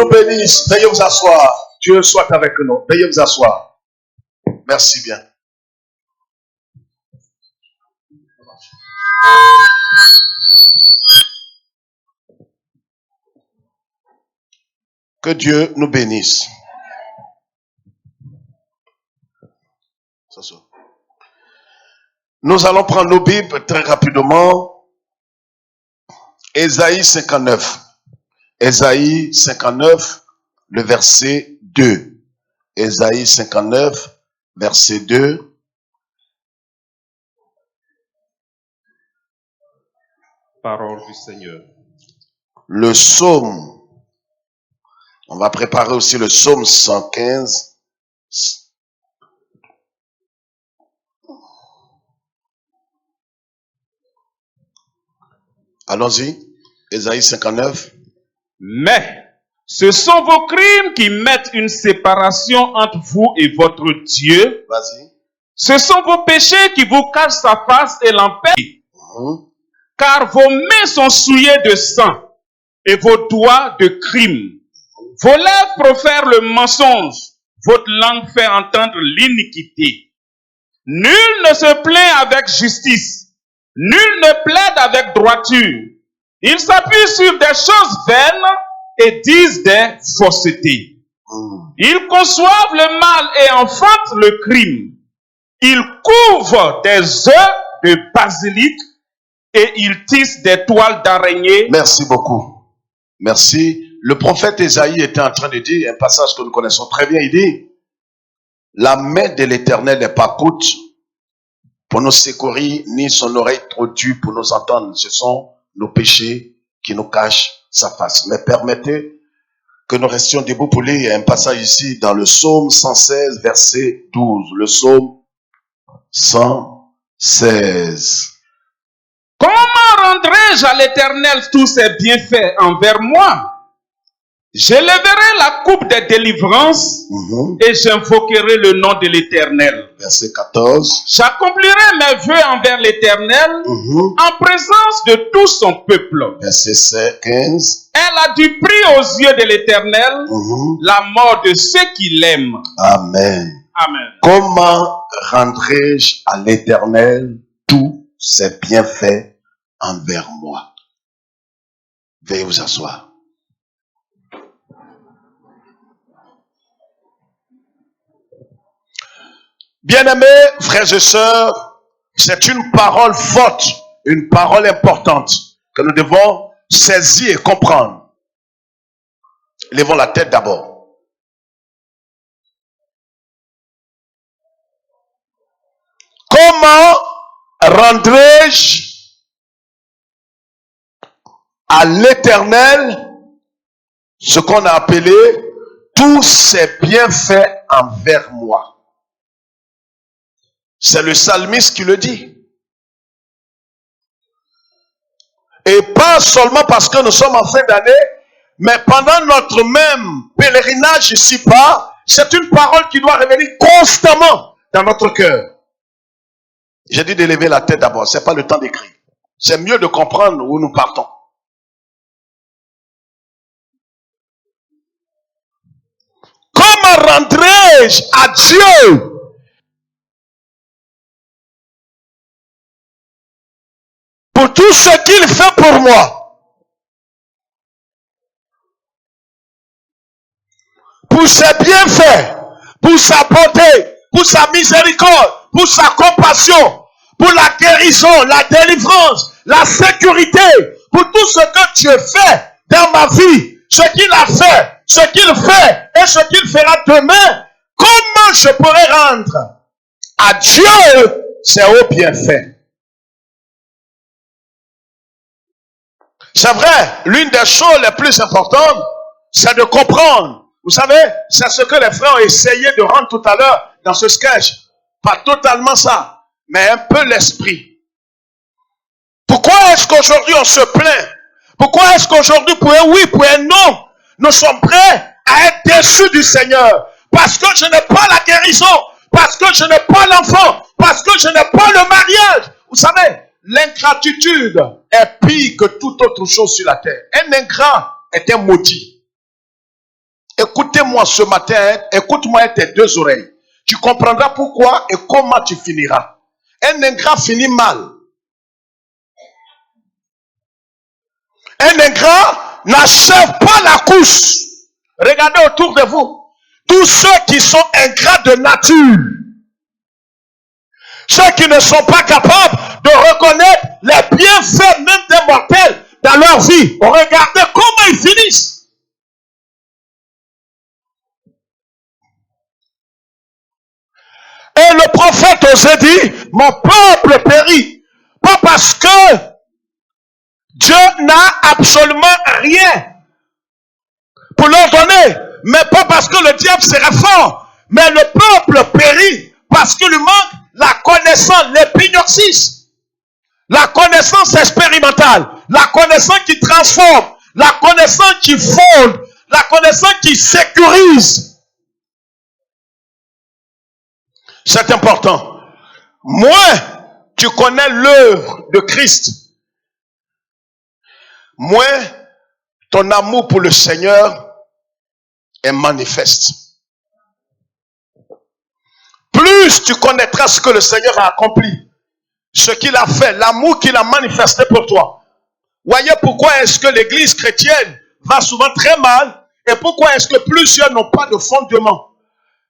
nous bénisse. Veuillez vous asseoir. Dieu soit avec nous. Veuillez vous asseoir. Merci bien. Que Dieu nous bénisse. Nous allons prendre nos Bibles très rapidement. Ésaïe 59. Ésaïe 59, le verset 2. Ésaïe 59, verset 2. Parole du Seigneur. Le psaume. On va préparer aussi le psaume 115. Allons-y. Ésaïe 59. Mais ce sont vos crimes qui mettent une séparation entre vous et votre Dieu. Vas-y. Ce sont vos péchés qui vous cachent sa face et l'empêchent. Car vos mains sont souillées de sang et vos doigts de crime. Vos lèvres profèrent le mensonge. Votre langue fait entendre l'iniquité. Nul ne se plaint avec justice. Nul ne plaide avec droiture. Ils s'appuient sur des choses vaines et disent des faussetés. Ils conçoivent le mal et enfantent le crime. Ils couvrent des œufs de basilic et ils tissent des toiles d'araignée. Merci beaucoup. Merci. Le prophète Ésaïe était en train de dire un passage que nous connaissons très bien. Il dit, la main de l'Éternel n'est pas courte pour nous secourir, ni son oreille trop dure pour nous entendre. Ce sont nos péchés qui nous cachent sa face. Mais permettez que nous restions debout pour lire un passage ici dans le psaume 116, verset 12. Le psaume 116. Comment rendrai-je à l'Éternel tous ses bienfaits envers moi? J'élèverai la coupe des délivrances et j'invoquerai le nom de l'Éternel. Verset 14. J'accomplirai mes vœux envers l'Éternel en présence de tout son peuple. Verset 15. Elle a du prix aux yeux de l'Éternel, la mort de ceux qui l'aiment. Amen. Amen. Comment rendrai-je à l'Éternel tous ses bienfaits envers moi? Veuillez vous asseoir. Bien-aimés, frères et sœurs, c'est une parole forte, une parole importante que nous devons saisir et comprendre. Levons la tête d'abord. Comment rendrai-je à l'Éternel ce qu'on a appelé tous ses bienfaits envers moi? C'est le psalmiste qui le dit. Et pas seulement parce que nous sommes en fin d'année, mais pendant notre même pèlerinage ici-bas, c'est une parole qui doit revenir constamment dans notre cœur. J'ai dit d'élever la tête d'abord, c'est pas le temps d'écrire. C'est mieux de comprendre où nous partons. Comment rendrai-je à Dieu pour tout ce qu'il fait pour moi, pour ses bienfaits, pour sa bonté, pour sa miséricorde, pour sa compassion, pour la guérison, la délivrance, la sécurité, pour tout ce que Dieu fait dans ma vie, ce qu'il a fait, ce qu'il fait et ce qu'il fera demain. Comment je pourrais rendre à Dieu ses hauts bienfaits? C'est vrai, l'une des choses les plus importantes, c'est de comprendre. Vous savez, c'est ce que les frères ont essayé de rendre tout à l'heure dans ce sketch. Pas totalement ça, mais un peu l'esprit. Pourquoi est-ce qu'aujourd'hui on se plaint? Pourquoi est-ce qu'aujourd'hui pour un oui, pour un non, nous sommes prêts à être déçus du Seigneur? Parce que je n'ai pas la guérison, parce que je n'ai pas l'enfant, parce que je n'ai pas le mariage. Vous savez, l'ingratitude est pire que toute autre chose sur la terre. Un ingrat est un maudit. Écoutez-moi ce matin, écoute-moi avec tes deux oreilles. Tu comprendras pourquoi et comment tu finiras. Un ingrat finit mal. Un ingrat n'achève pas la course. Regardez autour de vous. Tous ceux qui sont ingrats de nature, ceux qui ne sont pas capables de reconnaître les bienfaits même des mortels dans leur vie, regardez comment ils finissent. Et le prophète osait dire, mon peuple périt. Pas parce que Dieu n'a absolument rien pour leur donner, mais pas parce que le diable serait fort, mais le peuple périt parce qu'il lui manque la connaissance, l'épignosis, la connaissance expérimentale, la connaissance qui transforme, la connaissance qui fonde, la connaissance qui sécurise. C'est important. Moins tu connais l'œuvre de Christ, moins ton amour pour le Seigneur est manifeste. Plus tu connaîtras ce que le Seigneur a accompli, ce qu'il a fait, l'amour qu'il a manifesté pour toi. Voyez pourquoi est-ce que l'église chrétienne va souvent très mal et pourquoi est-ce que plusieurs n'ont pas de fondement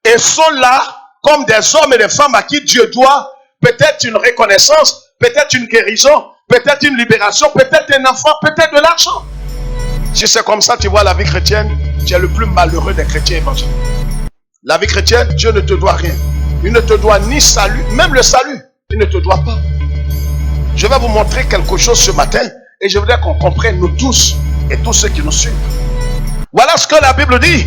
et sont là comme des hommes et des femmes à qui Dieu doit peut-être une reconnaissance, peut-être une guérison, peut-être une libération, peut-être un enfant, peut-être de l'argent. Si c'est comme ça, tu vois la vie chrétienne, tu es le plus malheureux des chrétiens évangéliques. La vie chrétienne, Dieu ne te doit rien. Il ne te doit ni salut, même le salut, il ne te doit pas. Je vais vous montrer quelque chose ce matin et je voudrais qu'on comprenne, nous tous et tous ceux qui nous suivent. Voilà ce que la Bible dit.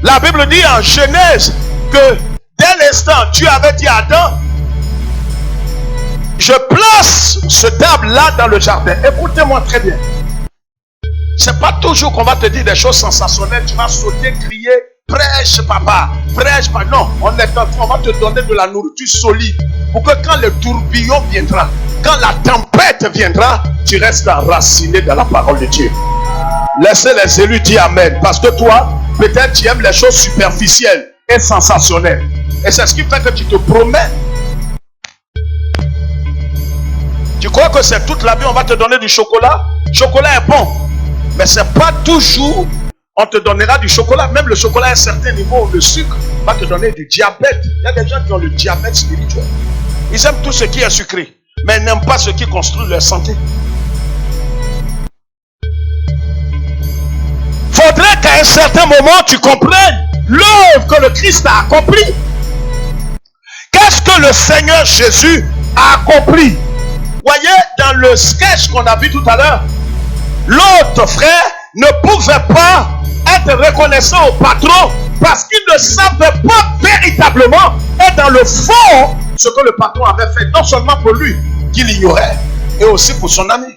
La Bible dit en Genèse que dès l'instant, Dieu avait dit à Adam, je place ce arbre-là dans le jardin. Écoutez-moi très bien. C'est pas toujours qu'on va te dire des choses sensationnelles. Tu vas sauter, crier, prêche papa, prêche papa. Non, on va te donner de la nourriture solide. Pour que quand le tourbillon viendra, quand la tempête viendra, tu restes enraciné dans la parole de Dieu. Laissez les élus dire amen. Parce que toi, peut-être tu aimes les choses superficielles et sensationnelles. Et c'est ce qui fait que tu te promets. Tu crois que c'est toute la vie, on va te donner du chocolat? Le chocolat est bon. Mais ce n'est pas toujours, on te donnera du chocolat. Même le chocolat à un certain niveau, le sucre va te donner du diabète. Il y a des gens qui ont le diabète spirituel. Ils aiment tout ce qui est sucré, mais ils n'aiment pas ce qui construit leur santé. Faudrait qu'à un certain moment, tu comprennes l'œuvre que le Christ a accomplie. Qu'est-ce que le Seigneur Jésus a accompli? Voyez, dans le sketch qu'on a vu tout à l'heure, l'autre frère ne pouvait pas être reconnaissant au patron parce qu'il ne savait pas véritablement et dans le fond ce que le patron avait fait, non seulement pour lui, qu'il ignorait, et aussi pour son ami.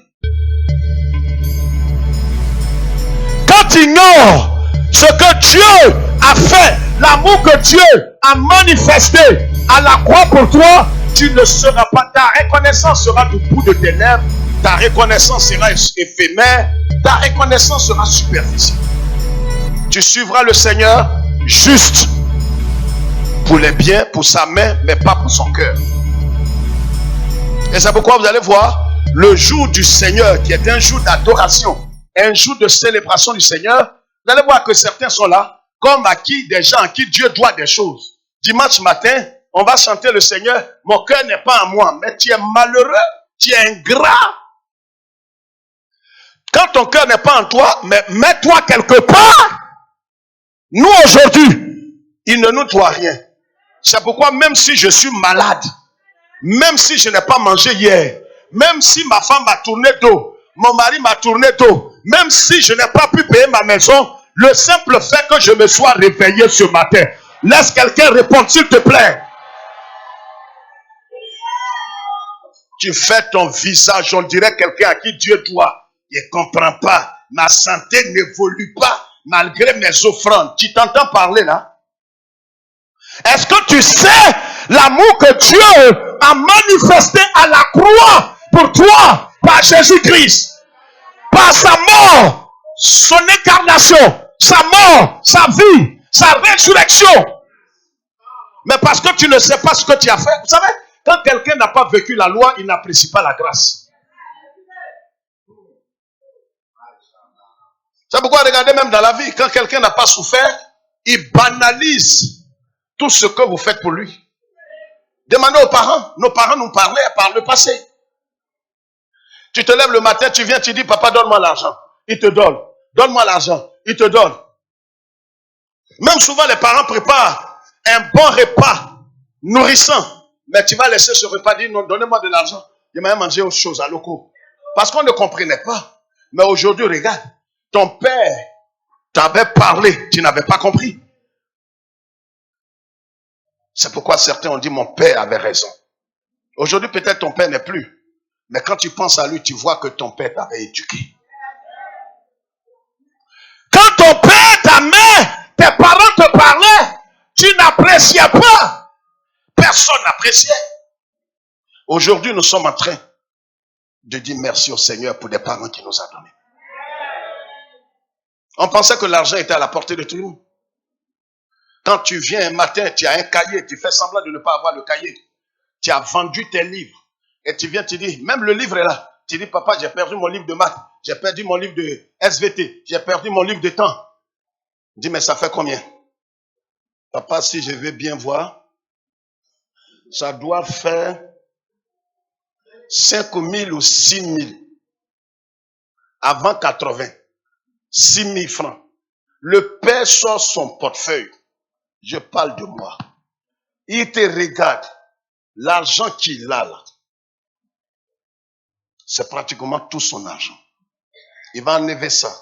Quand tu ignores ce que Dieu a fait, l'amour que Dieu a manifesté à la croix pour toi, tu ne seras pas, ta reconnaissance sera du bout de tes lèvres, ta reconnaissance sera éphémère, ta reconnaissance sera superficielle. Tu suivras le Seigneur juste pour les biens, pour sa main, mais pas pour son cœur. Et c'est pourquoi vous allez voir le jour du Seigneur, qui est un jour d'adoration, un jour de célébration du Seigneur. Vous allez voir que certains sont là, comme à qui des gens à qui Dieu doit des choses. Dimanche matin, on va chanter le Seigneur. Mon cœur n'est pas à moi, mais tu es malheureux, tu es ingrat. Quand ton cœur n'est pas en toi, mais mets-toi quelque part. Nous aujourd'hui, il ne nous doit rien. C'est pourquoi même si je suis malade, même si je n'ai pas mangé hier, même si ma femme m'a tourné dos, mon mari m'a tourné dos, même si je n'ai pas pu payer ma maison, le simple fait que je me sois réveillé ce matin. Laisse quelqu'un répondre s'il te plaît. Tu fais ton visage, on dirait quelqu'un à qui Dieu doit. Il ne comprend pas. Ma santé n'évolue pas malgré mes offrandes. Tu t'entends parler là? Est-ce que tu sais l'amour que Dieu a manifesté à la croix pour toi par Jésus-Christ? Par sa mort, son incarnation. sa mort, sa vie, sa résurrection. Mais parce que tu ne sais pas ce que tu as fait. Vous savez, quand quelqu'un n'a pas vécu la loi, il n'apprécie pas la grâce. C'est pourquoi regardez même dans la vie, quand quelqu'un n'a pas souffert, il banalise tout ce que vous faites pour lui. Demandez aux parents. Nos parents nous parlaient par le passé. Tu te lèves le matin, tu viens, tu dis, papa, donne-moi l'argent. Il te donne. Donne-moi l'argent. Il te donne. Même souvent, les parents préparent un bon repas nourrissant. Mais tu vas laisser ce repas dire, non, donnez-moi de l'argent. J'aimerais manger autre chose à locaux. Parce qu'on ne comprenait pas. Mais aujourd'hui, regarde, ton père t'avait parlé, tu n'avais pas compris. C'est pourquoi certains ont dit, mon père avait raison. Aujourd'hui, peut-être ton père n'est plus. Mais quand tu penses à lui, tu vois que ton père t'avait éduqué. Quand ton père, ta mère, tes parents te parlaient, tu n'appréciais pas. Personne n'appréciait. Aujourd'hui, nous sommes en train de dire merci au Seigneur pour des parents qu'il nous a donnés. On pensait que l'argent était à la portée de tout le monde. Quand tu viens un matin, tu as un cahier, tu fais semblant de ne pas avoir le cahier. Tu as vendu tes livres. Et tu viens, tu dis, même le livre est là. Tu dis, papa, j'ai perdu mon livre de maths. J'ai perdu mon livre de SVT. J'ai perdu mon livre de temps. Dis, mais ça fait combien? Papa, si je vais bien voir, ça doit faire 5 000 ou 6 000. Avant 80. 6 000 francs. Le père sort son portefeuille. Je parle de moi. Il te regarde. L'argent qu'il a là, c'est pratiquement tout son argent. Il va enlever ça.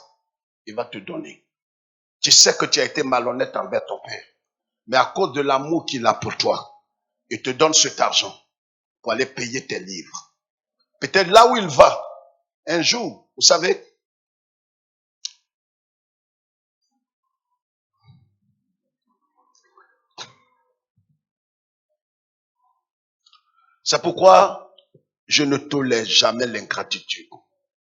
Il va te donner. Tu sais que tu as été malhonnête envers ton père. Mais à cause de l'amour qu'il a pour toi, il te donne cet argent pour aller payer tes livres. Peut-être là où il va, un jour, vous savez, c'est pourquoi je ne tolère jamais l'ingratitude.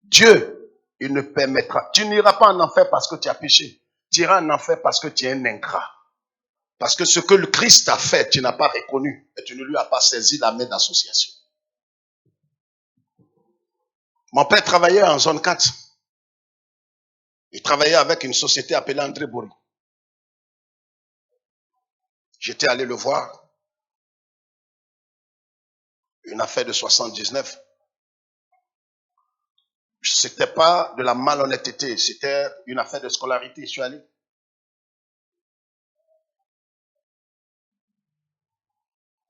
Dieu, il ne permettra. Tu n'iras pas en enfer parce que tu as péché. Tu iras en enfer parce que tu es un ingrat. Parce que ce que le Christ a fait, tu n'as pas reconnu et tu ne lui as pas saisi la main d'association. Mon père travaillait en zone 4. Il travaillait avec une société appelée André Bourri. J'étais allé le voir. Une affaire de 79. C'était pas de la malhonnêteté, c'était une affaire de scolarité. Je suis allé.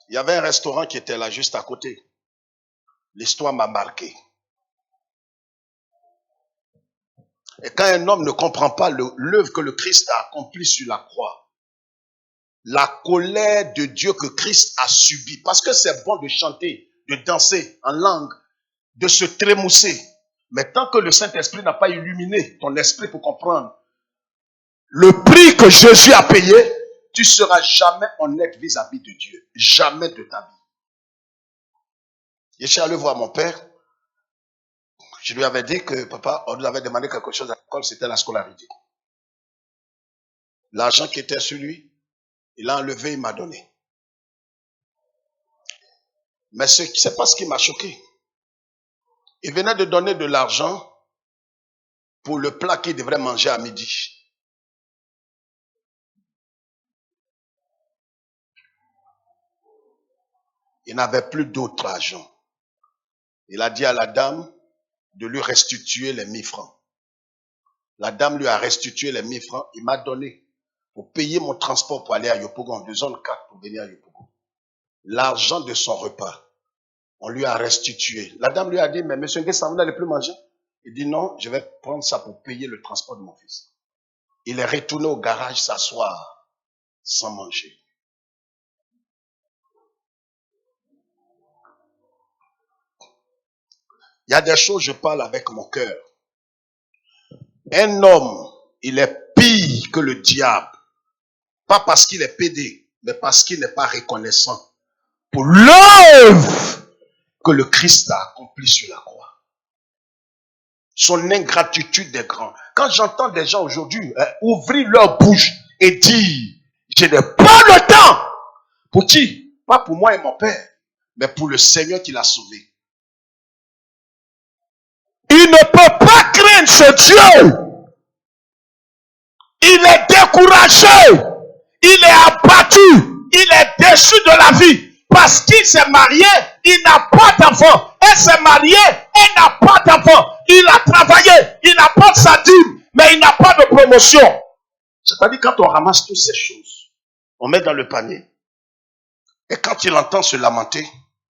Il y avait un restaurant qui était là juste à côté. L'histoire m'a marqué. Et quand un homme ne comprend pas l'œuvre que le Christ a accomplie sur la croix, la colère de Dieu que Christ a subie, parce que c'est bon de chanter, de danser en langue, de se trémousser, mais tant que le Saint-Esprit n'a pas illuminé ton esprit pour comprendre le prix que Jésus a payé, tu ne seras jamais honnête vis-à-vis de Dieu. Jamais de ta vie. Je suis allé voir mon père. Je lui avais dit que, papa, on nous avait demandé quelque chose à l'école, c'était la scolarité. L'argent qui était sur lui, il a enlevé, il m'a donné. Mais c'est pas ce qui m'a choqué. Il venait de donner de l'argent pour le plat qu'il devrait manger à midi. Il n'avait plus d'autre argent. Il a dit à la dame de lui restituer les 1000 francs. La dame lui a restitué les 1000 francs. Il m'a donné pour payer mon transport pour aller à Yopougon, de zone 4 pour venir à Yopougon. L'argent de son repas, on lui a restitué. La dame lui a dit, mais monsieur Nguessa, vous n'allez plus manger? Il dit, non, je vais prendre ça pour payer le transport de mon fils. Il est retourné au garage s'asseoir sans manger. Il y a des choses, je parle avec mon cœur. Un homme, il est pire que le diable. Pas parce qu'il est pédé, mais parce qu'il n'est pas reconnaissant pour l'œuvre que le Christ a accomplie sur la croix. Son ingratitude est grande. Quand j'entends des gens aujourd'hui ouvrir leur bouche et dire, je n'ai pas le temps. Pour qui? Pas pour moi et mon père, mais pour le Seigneur qui l'a sauvé. Il ne peut pas craindre ce Dieu. Il est découragé. Il est abattu. Il est déçu de la vie. Parce qu'il s'est marié, il n'a pas d'enfant. Elle s'est mariée, elle n'a pas d'enfant. Il a travaillé, il apporte sa dîme, mais il n'a pas de promotion. C'est-à-dire quand on ramasse toutes ces choses, on met dans le panier. Et quand il entend se lamenter,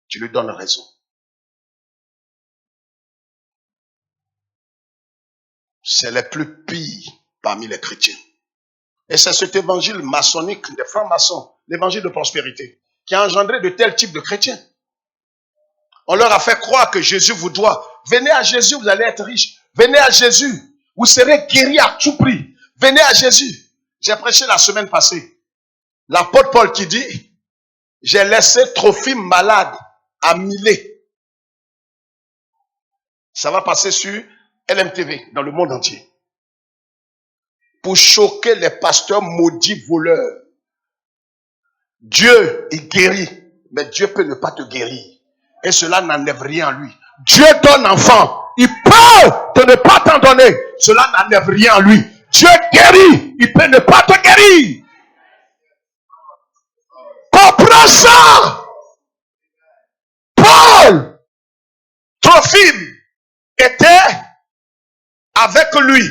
tu lui donnes raison. C'est les plus pires parmi les chrétiens. Et c'est cet évangile maçonnique des francs-maçons, l'évangile de prospérité, qui a engendré de tels types de chrétiens. On leur a fait croire que Jésus vous doit. Venez à Jésus, vous allez être riche. Venez à Jésus, vous serez guéri à tout prix. Venez à Jésus. J'ai prêché la semaine passée. L'apôtre Paul qui dit, j'ai laissé Trophime malade à Milet. Ça va passer sur LMTV, dans le monde entier. Pour choquer les pasteurs maudits voleurs. Dieu, il guérit, mais Dieu peut ne pas te guérir. Et cela n'enlève rien en lui. Dieu donne enfant. Il peut ne pas t'en donner. Cela n'enlève rien en lui. Dieu guérit. Il peut ne pas te guérir. Comprends ça. Paul, Trophime, était avec lui.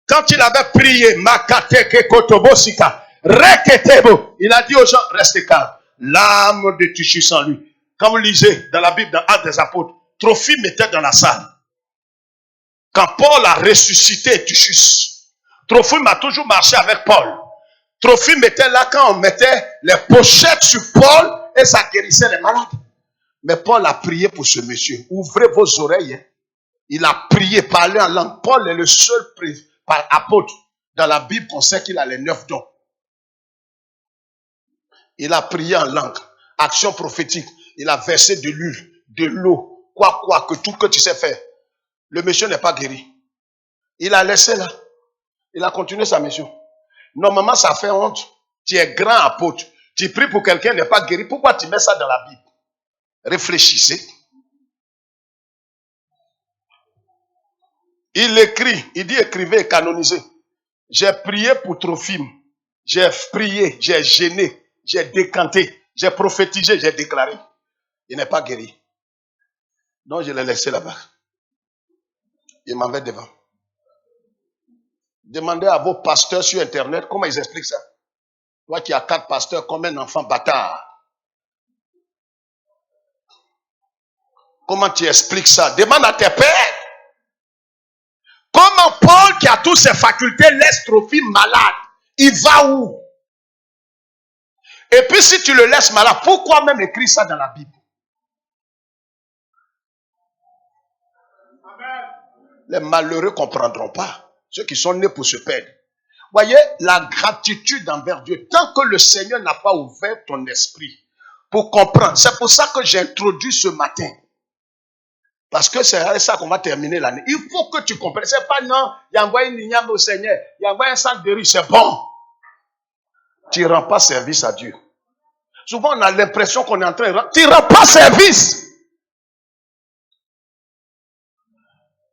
Quand il avait prié, il a dit aux gens, restez calmes. L'âme de Tychus en lui. Quand vous lisez dans la Bible, dans Actes des Apôtres, Trophime était dans la salle. Quand Paul a ressuscité Tychus, Trophime a toujours marché avec Paul. Trophime était là quand on mettait les pochettes sur Paul et ça guérissait les malades. Mais Paul a prié pour ce monsieur. Ouvrez vos oreilles. Hein. Il a prié, parlé en langue. Paul est le seul apôtre dans la Bible qu'on sait qu'il a les 9 dons. Il a prié en langue. Action prophétique. Il a versé de l'huile, de l'eau, que tout que tu sais faire. Le monsieur n'est pas guéri. Il a laissé là. Il a continué sa mission. Normalement, ça fait honte. Tu es grand apôtre. Tu pries pour quelqu'un qui n'est pas guéri. Pourquoi tu mets ça dans la Bible? Réfléchissez. Il écrit. Il dit écrivez et canonisez. J'ai prié pour Trophime. J'ai prié, j'ai gêné, j'ai décanté, j'ai prophétisé, j'ai déclaré. Il n'est pas guéri. Donc je l'ai laissé là-bas. Il m'en va devant. Demandez à vos pasteurs sur Internet comment ils expliquent ça. Toi qui as 4 pasteurs, combien d'enfants bâtards? Comment tu expliques ça? Demande à tes pères. Comment Paul, qui a toutes ses facultés, laisse Trophime malade? Il va où? Et puis si tu le laisses malade, pourquoi même écrire ça dans la Bible? Les malheureux ne comprendront pas. Ceux qui sont nés pour se perdre. Voyez, la gratitude envers Dieu. Tant que le Seigneur n'a pas ouvert ton esprit pour comprendre. C'est pour ça que j'ai introduit ce matin. Parce que c'est avec ça qu'on va terminer l'année. Il faut que tu comprennes. C'est pas non, il a envoyé une ligname au Seigneur. Il a envoyé un sac de riz. C'est bon. Tu ne rends pas service à Dieu. Souvent, on a l'impression qu'on est en train de rendre. Tu ne rends pas service.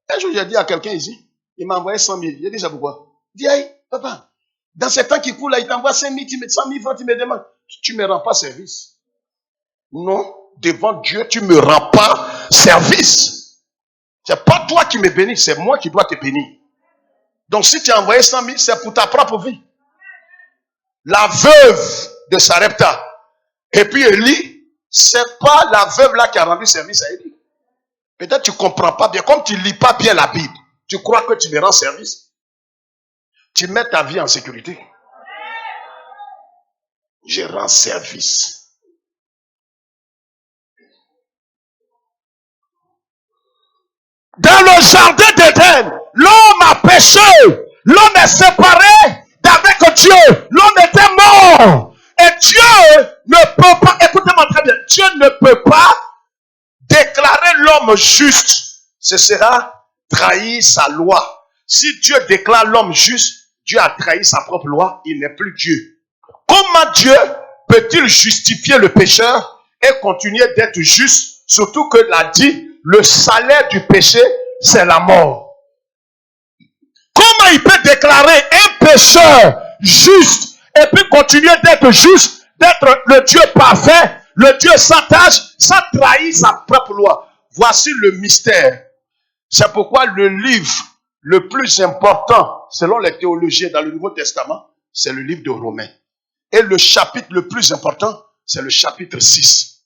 Un jour, j'ai dit à quelqu'un ici, il m'a envoyé 100 000. J'ai dit, c'est pourquoi? Il dit, hey, papa, dans ces temps qui coulent là, il t'envoie 5 000, tu mets 100 000 francs, tu me demandes. Tu ne me rends pas service. Non, devant Dieu, tu ne me rends pas service. C'est pas toi qui me bénis, c'est moi qui dois te bénir. Donc si tu as envoyé 100 000, c'est pour ta propre vie. La veuve de Sarepta, et puis Élie, c'est pas la veuve là qui a rendu service à Élie. Peut-être tu ne comprends pas bien. Comme tu ne lis pas bien la Bible, tu crois que tu me rends service. Tu mets ta vie en sécurité. Je rends service. Dans le jardin d'Éden, l'homme a péché. L'homme est séparé d'avec Dieu. L'homme était mort. Et Dieu ne peut pas, écoutez-moi très bien, Dieu ne peut pas déclarer l'homme juste. Ce sera trahir sa loi. Si Dieu déclare l'homme juste, Dieu a trahi sa propre loi, il n'est plus Dieu. Comment Dieu peut-il justifier le pécheur et continuer d'être juste, surtout que l'a dit, le salaire du péché, c'est la mort. Comment il peut déclarer un pécheur juste et puis continuer d'être juste, d'être le Dieu parfait, le Dieu sans tâche, sans trahir sa propre loi? Voici le mystère. C'est pourquoi le livre le plus important, selon les théologiens dans le Nouveau Testament, c'est le livre de Romains. Et le chapitre le plus important, c'est le chapitre 6.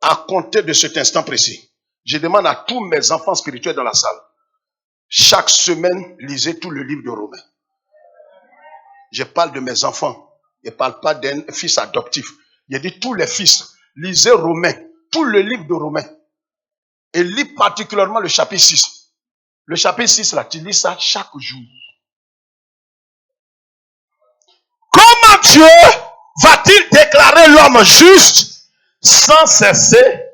À compter de cet instant précis, je demande à tous mes enfants spirituels dans la salle, chaque semaine, lisez tout le livre de Romains. Je parle de mes enfants. Je ne parle pas d'un fils adoptif. Je dis tous les fils. Lisez Romains, tout le livre de Romains. Et lis particulièrement le chapitre 6. Le chapitre 6, là, tu lis ça chaque jour. Comment Dieu va-t-il déclarer l'homme juste sans cesser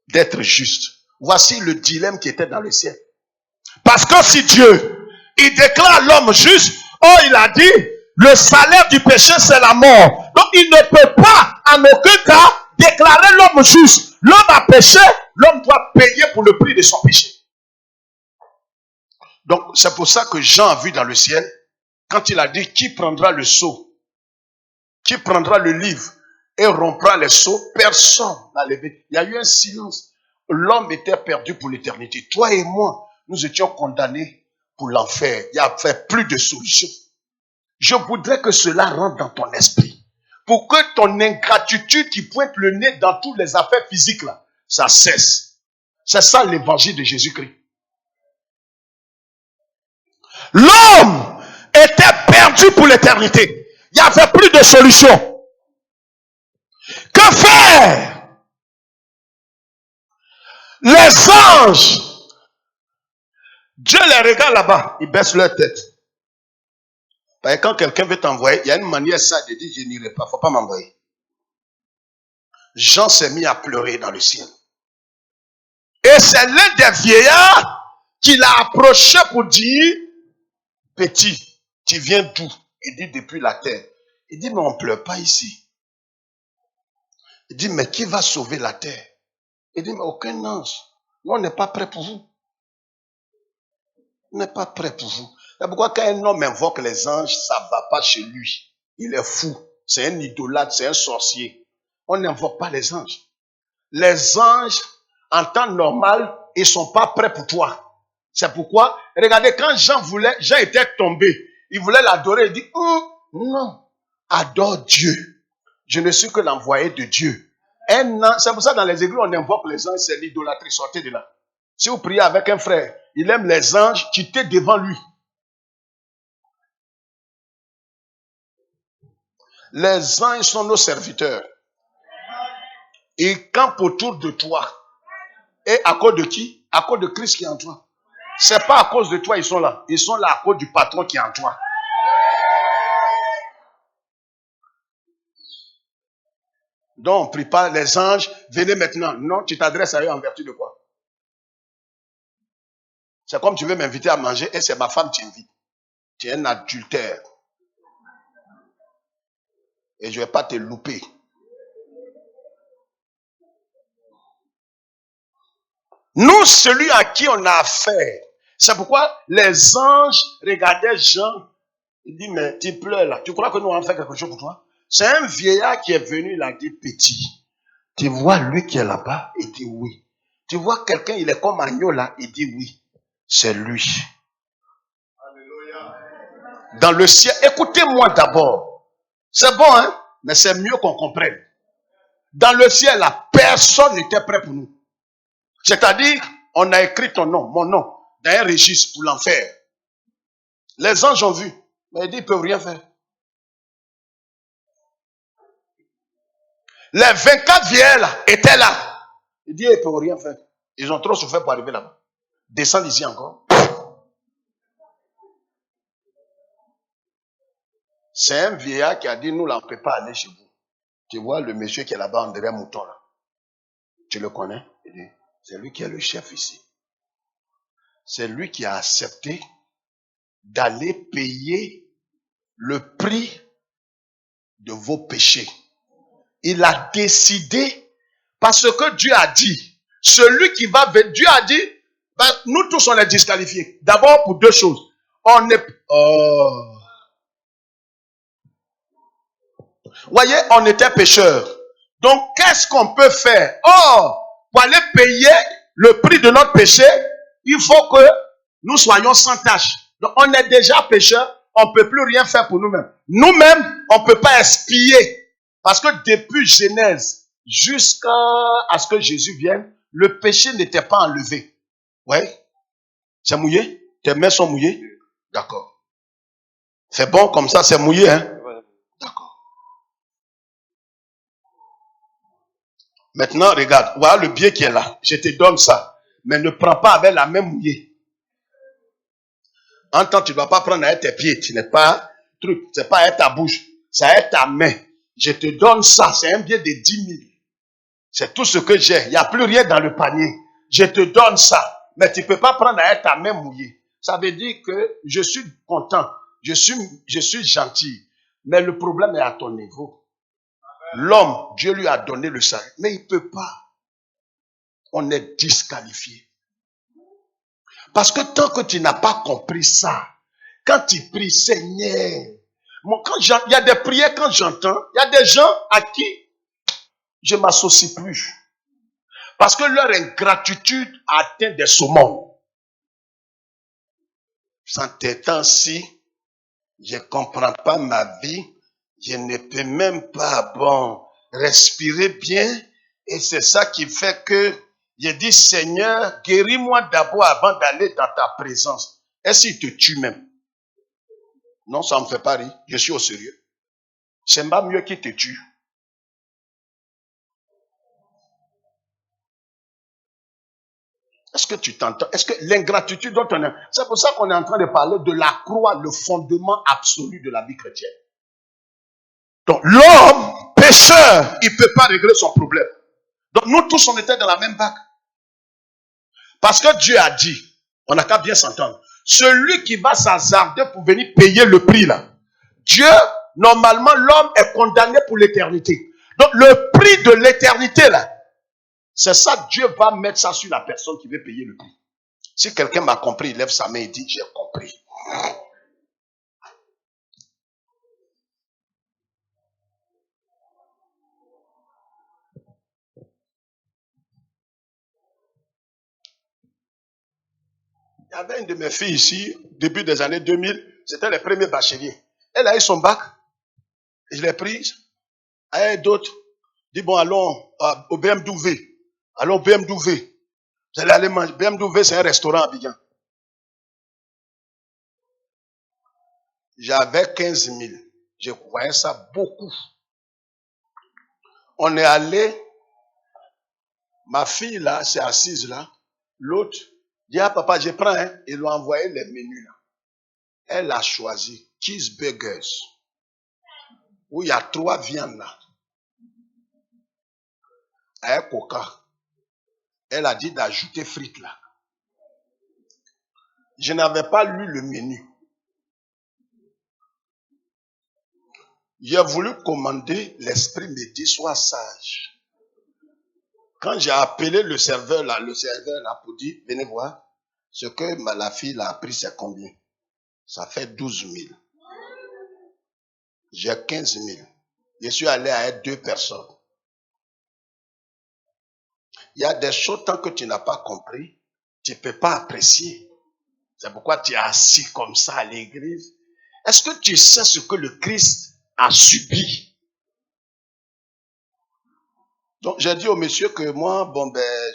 d'être juste? Voici le dilemme qui était dans le ciel. Parce que si Dieu, il déclare l'homme juste, il a dit, le salaire du péché, c'est la mort. Donc, il ne peut pas, en aucun cas, déclarer l'homme juste. L'homme a péché, l'homme doit payer pour le prix de son péché. Donc, c'est pour ça que Jean a vu dans le ciel, quand il a dit, qui prendra le sceau, qui prendra le livre et rompra les sceaux, personne n'a levé. Il y a eu un silence. L'homme était perdu pour l'éternité. Toi et moi, nous étions condamnés pour l'enfer. Il n'y avait plus de solution. Je voudrais que cela rentre dans ton esprit. Pour que ton ingratitude qui pointe le nez dans toutes les affaires physiques, là, ça cesse. C'est ça l'évangile de Jésus-Christ. L'homme était perdu pour l'éternité. Il n'y avait plus de solution. Que faire? Les anges, Dieu les regarde là-bas, ils baissent leur tête. Parce que quand quelqu'un veut t'envoyer, il y a une manière ça de dire, je n'irai pas, il ne faut pas m'envoyer. Jean s'est mis à pleurer dans le ciel. Et c'est l'un des vieillards qui l'a approché pour dire, petit, tu viens d'où? Il dit, depuis la terre. Il dit, mais on ne pleure pas ici. Il dit, mais qui va sauver la terre? Il dit, mais aucun ange. Nous, on n'est pas prêt pour vous. On n'est pas prêt pour vous. C'est pourquoi quand un homme invoque les anges, ça ne va pas chez lui. Il est fou. C'est un idolâtre, c'est un sorcier. On n'invoque pas les anges. Les anges, en temps normal, ils ne sont pas prêts pour toi. C'est pourquoi, regardez, quand Jean était tombé, il voulait l'adorer, il dit, non, adore Dieu. Je ne suis que l'envoyé de Dieu. C'est pour ça que dans les églises, on invoque les anges, c'est l'idolâtrie, sortez de là. Si vous priez avec un frère, il aime les anges, quittez devant lui. Les anges sont nos serviteurs. Ils campent autour de toi. Et à cause de qui? À cause de Christ qui est en toi. C'est pas à cause de toi ils sont là. Ils sont là à cause du patron qui est en toi. Donc, on ne prie pas les anges, venez maintenant. Non, tu t'adresses à eux en vertu de quoi? C'est comme tu veux m'inviter à manger et c'est ma femme qui t'invite. Tu es un adultère. Et je ne vais pas te louper. Nous, celui à qui on a affaire. C'est pourquoi les anges regardaient Jean. Il dit, mais tu pleures là. Tu crois que nous allons faire quelque chose pour toi? C'est un vieillard qui est venu, il a dit, petit. Tu vois lui qui est là-bas? Il dit oui. Tu vois quelqu'un, il est comme agneau là? Il dit oui. C'est lui. Alléluia. Dans le ciel, écoutez-moi d'abord. C'est bon, hein? Mais c'est mieux qu'on comprenne. Dans le ciel, là, personne n'était prêt pour nous. C'est-à-dire, on a écrit ton nom, mon nom, dans un registre pour l'enfer. Les anges ont vu, mais ils disent, ils ne peuvent rien faire. Les 24 vieillards là, étaient là. Ils disent, ils ne peuvent rien faire. Ils ont trop souffert pour arriver là-bas. Descends ici encore. C'est un vieillard qui a dit, nous là, on ne peut pas aller chez vous. Tu vois le monsieur qui est là-bas en derrière mouton là. Tu le connais? Il dit, c'est lui qui est le chef ici. C'est lui qui a accepté d'aller payer le prix de vos péchés. Il a décidé, parce que Dieu a dit, celui qui va venir, Dieu a dit, ben, nous tous on est disqualifiés. D'abord pour deux choses. On est, voyez, on était pécheurs. Donc, qu'est-ce qu'on peut faire? Pour aller payer le prix de notre péché, il faut que nous soyons sans tâche. Donc, on est déjà pécheurs, on ne peut plus rien faire pour nous-mêmes. Nous-mêmes, on ne peut pas expier. Parce que depuis Genèse jusqu'à ce que Jésus vienne, le péché n'était pas enlevé. Ouais? C'est mouillé? Tes mains sont mouillées? D'accord. C'est bon comme ça, c'est mouillé, hein? D'accord. Maintenant, regarde, voilà le billet qui est là. Je te donne ça. Mais ne prends pas avec la main mouillée. En temps, tu ne dois pas prendre avec tes pieds. Tu n'es pas truc. C'est pas avec ta bouche. C'est avec ta main. Je te donne ça. C'est un billet de 10 000. C'est tout ce que j'ai. Il n'y a plus rien dans le panier. Je te donne ça. Mais tu ne peux pas prendre avec ta main mouillée. Ça veut dire que je suis content. Je suis gentil. Mais le problème est à ton niveau. L'homme, Dieu lui a donné le salut. Mais il ne peut pas. On est disqualifié. Parce que tant que tu n'as pas compris ça, quand tu pries, Seigneur, il y a des prières quand j'entends, il y a des gens à qui je ne m'associe plus. Parce que leur ingratitude atteint des sommets. Sans tes temps-ci, je ne comprends pas ma vie, je ne peux même pas, respirer bien, et c'est ça qui fait que je dis, Seigneur, guéris-moi d'abord avant d'aller dans ta présence. Est-ce qu'il te tue même? Non, ça ne me fait pas rire. Je suis au sérieux. C'est pas mieux qu'il te tue. Est-ce que tu t'entends? Est-ce que l'ingratitude dont on est... C'est pour ça qu'on est en train de parler de la croix, le fondement absolu de la vie chrétienne. Donc, l'homme pécheur, il ne peut pas régler son problème. Donc, nous tous, on était dans la même vague. Parce que Dieu a dit, on n'a qu'à bien s'entendre, celui qui va s'hasarder pour venir payer le prix là, Dieu, normalement, l'homme est condamné pour l'éternité. Donc, le prix de l'éternité là, c'est ça, Dieu va mettre ça sur la personne qui veut payer le prix. Si quelqu'un m'a compris, il lève sa main et dit, j'ai compris. Il y avait une de mes filles ici, début des années 2000, c'était les premiers bacheliers. Elle a eu son bac, et je l'ai prise. Elle d'autres, dit bon, allons au BMW. Allons au BMW. Vous allez aller manger. BMW, c'est un restaurant à Abidjan. J'avais 15 000. Je croyais ça beaucoup. On est allé, ma fille là, c'est assise là. L'autre, dit ah papa, je prends, hein. Ils lui ont envoyé les menus là. Elle a choisi cheeseburgers, où il y a 3 viandes là. Avec coca. Elle a dit d'ajouter frites là. Je n'avais pas lu le menu. J'ai voulu commander, l'esprit me dit, sois sage. Quand j'ai appelé le serveur là pour dire, venez voir, ce que la fille a pris, c'est combien? Ça fait 12 000. J'ai 15 000. Je suis allé avec 2 personnes. Il y a des choses, tant que tu n'as pas compris, tu ne peux pas apprécier. C'est pourquoi tu es assis comme ça à l'église. Est-ce que tu sais ce que le Christ a subi? Donc, j'ai dit au monsieur que moi,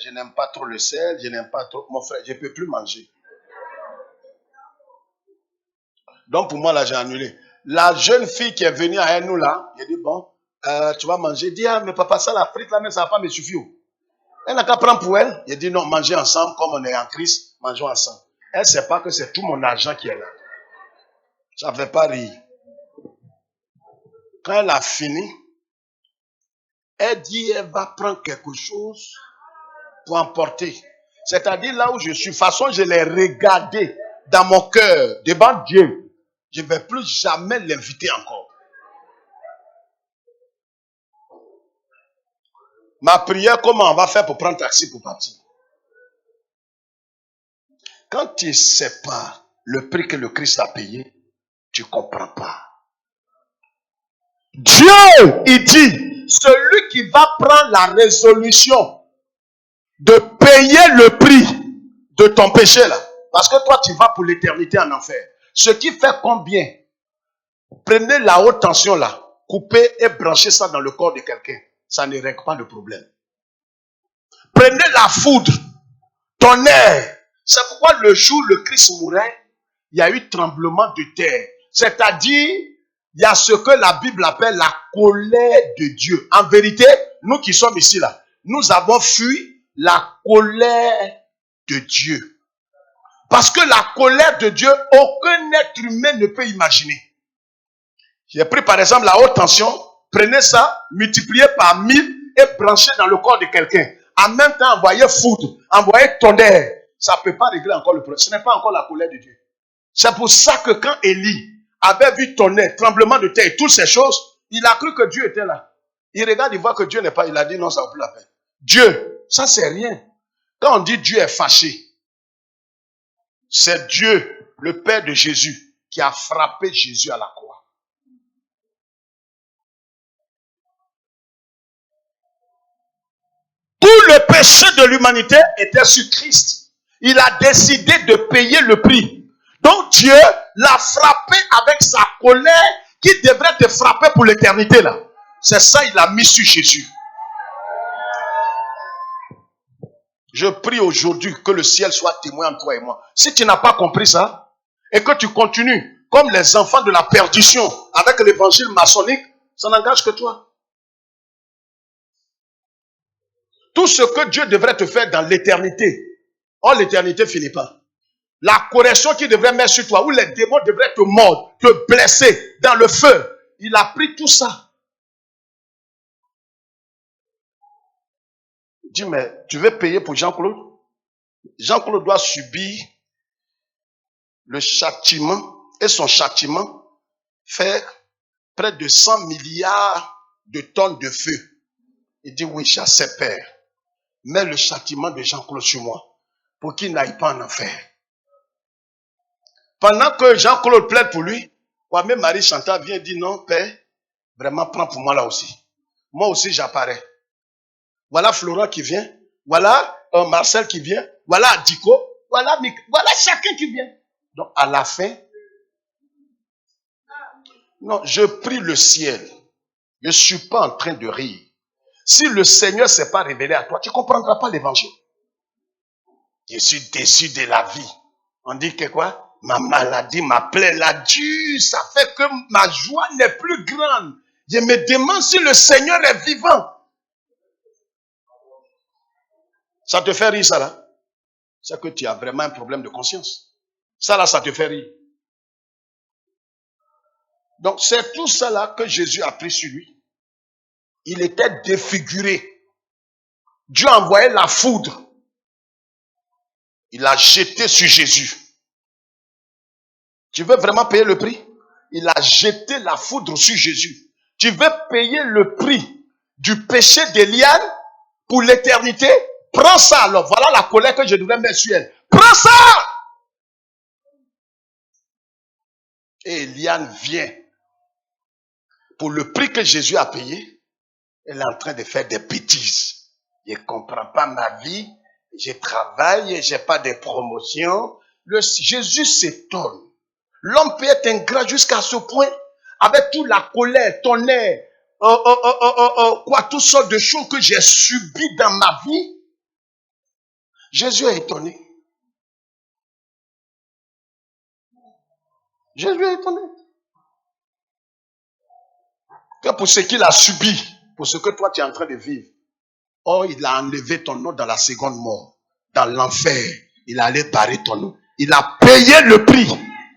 je n'aime pas trop le sel, je n'aime pas trop, mon frère, je ne peux plus manger. Donc, pour moi, là, j'ai annulé. La jeune fille qui est venue à nous, là, j'ai dit, tu vas manger. Elle dit, ah, mais papa, ça, la frite, là, mais ça va pas me suffire. Elle n'a qu'à prendre pour elle. J'ai dit, non, manger ensemble, comme on est en Christ, mangeons ensemble. Elle ne sait pas que c'est tout mon argent qui est là. Ça ne fait pas rire. Quand elle a fini, elle dit, elle va prendre quelque chose pour emporter. C'est-à-dire là où je suis, de toute façon, je l'ai regardé dans mon cœur, devant Dieu. Je ne vais plus jamais l'inviter encore. Ma prière, comment on va faire pour prendre taxi pour partir? Quand tu ne sais pas le prix que le Christ a payé, tu ne comprends pas. Dieu, il dit, celui qui va prendre la résolution de payer le prix de ton péché là, parce que toi tu vas pour l'éternité en enfer. Ce qui fait combien? Prenez la haute tension là, coupez et branchez ça dans le corps de quelqu'un. Ça ne règle pas le problème. Prenez la foudre, tonnerre. C'est pourquoi le jour où le Christ mourait, il y a eu tremblement de terre. C'est-à-dire, il y a ce que la Bible appelle la colère de Dieu. En vérité, nous qui sommes ici là, nous avons fui la colère de Dieu. Parce que la colère de Dieu, aucun être humain ne peut imaginer. J'ai pris par exemple la haute tension, prenez ça, multipliez par 1000 et branchez dans le corps de quelqu'un. En même temps, envoyez foudre, envoyez tonnerre. Ça ne peut pas régler encore le problème. Ce n'est pas encore la colère de Dieu. C'est pour ça que quand Élie avait vu tonnerre, tremblement de terre et toutes ces choses, il a cru que Dieu était là. Il regarde, il voit que Dieu n'est pas. Il a dit non, ça ne vaut plus la peine. Dieu, ça c'est rien. Quand on dit Dieu est fâché, c'est Dieu, le Père de Jésus, qui a frappé Jésus à la croix. Tout le péché de l'humanité était sur Christ. Il a décidé de payer le prix. Donc Dieu l'a frappé avec sa colère qui devrait te frapper pour l'éternité là. C'est ça, il a mis sur Jésus. Je prie aujourd'hui que le ciel soit témoin entre toi et moi. Si tu n'as pas compris ça, et que tu continues comme les enfants de la perdition avec l'évangile maçonnique, ça n'engage que toi. Tout ce que Dieu devrait te faire dans l'éternité, l'éternité ne finit pas. La correction qu'il devrait mettre sur toi, où les démons devraient te mordre, te blesser dans le feu, il a pris tout ça. Dis, mais tu veux payer pour Jean-Claude? Jean-Claude doit subir le châtiment, et son châtiment fait près de 100 milliards de tonnes de feu. Il dit, oui, j'ai assez peur. Mets le châtiment de Jean-Claude sur moi, pour qu'il n'aille pas en enfer. Pendant que Jean-Claude plaide pour lui, même Marie Chantal vient dire, non, Père, vraiment prends pour moi là aussi. Moi aussi j'apparais. Voilà Florent qui vient, voilà Marcel qui vient, voilà Adiko, voilà chacun qui vient. Donc à la fin, non, je prie le ciel. Je ne suis pas en train de rire. Si le Seigneur ne s'est pas révélé à toi, tu ne comprendras pas l'évangile. Je suis déçu de la vie. On dit que quoi? Ma maladie, ma plaie, la dure, ça fait que ma joie n'est plus grande. Je me demande si le Seigneur est vivant. Ça te fait rire ça là? C'est que tu as vraiment un problème de conscience. Ça là, ça te fait rire. Donc c'est tout ça là que Jésus a pris sur lui. Il était défiguré. Dieu a envoyé la foudre. Il l'a jeté sur Jésus. Tu veux vraiment payer le prix? Il a jeté la foudre sur Jésus. Tu veux payer le prix du péché d'Éliane pour l'éternité? Prends ça alors. Voilà la colère que je devrais mettre sur elle. Prends ça! Et Éliane vient. Pour le prix que Jésus a payé, elle est en train de faire des bêtises. Je ne comprends pas ma vie. Je travaille, je n'ai pas de promotion. Jésus s'étonne. L'homme peut être ingrat jusqu'à ce point, avec toute la colère, tonnerre, toutes sortes de choses que j'ai subies dans ma vie. Jésus est étonné. Jésus est étonné. Que pour ce qu'il a subi, pour ce que toi tu es en train de vivre, il a enlevé ton nom dans la seconde mort, dans l'enfer. Il allait barrer ton nom. Il a payé le prix.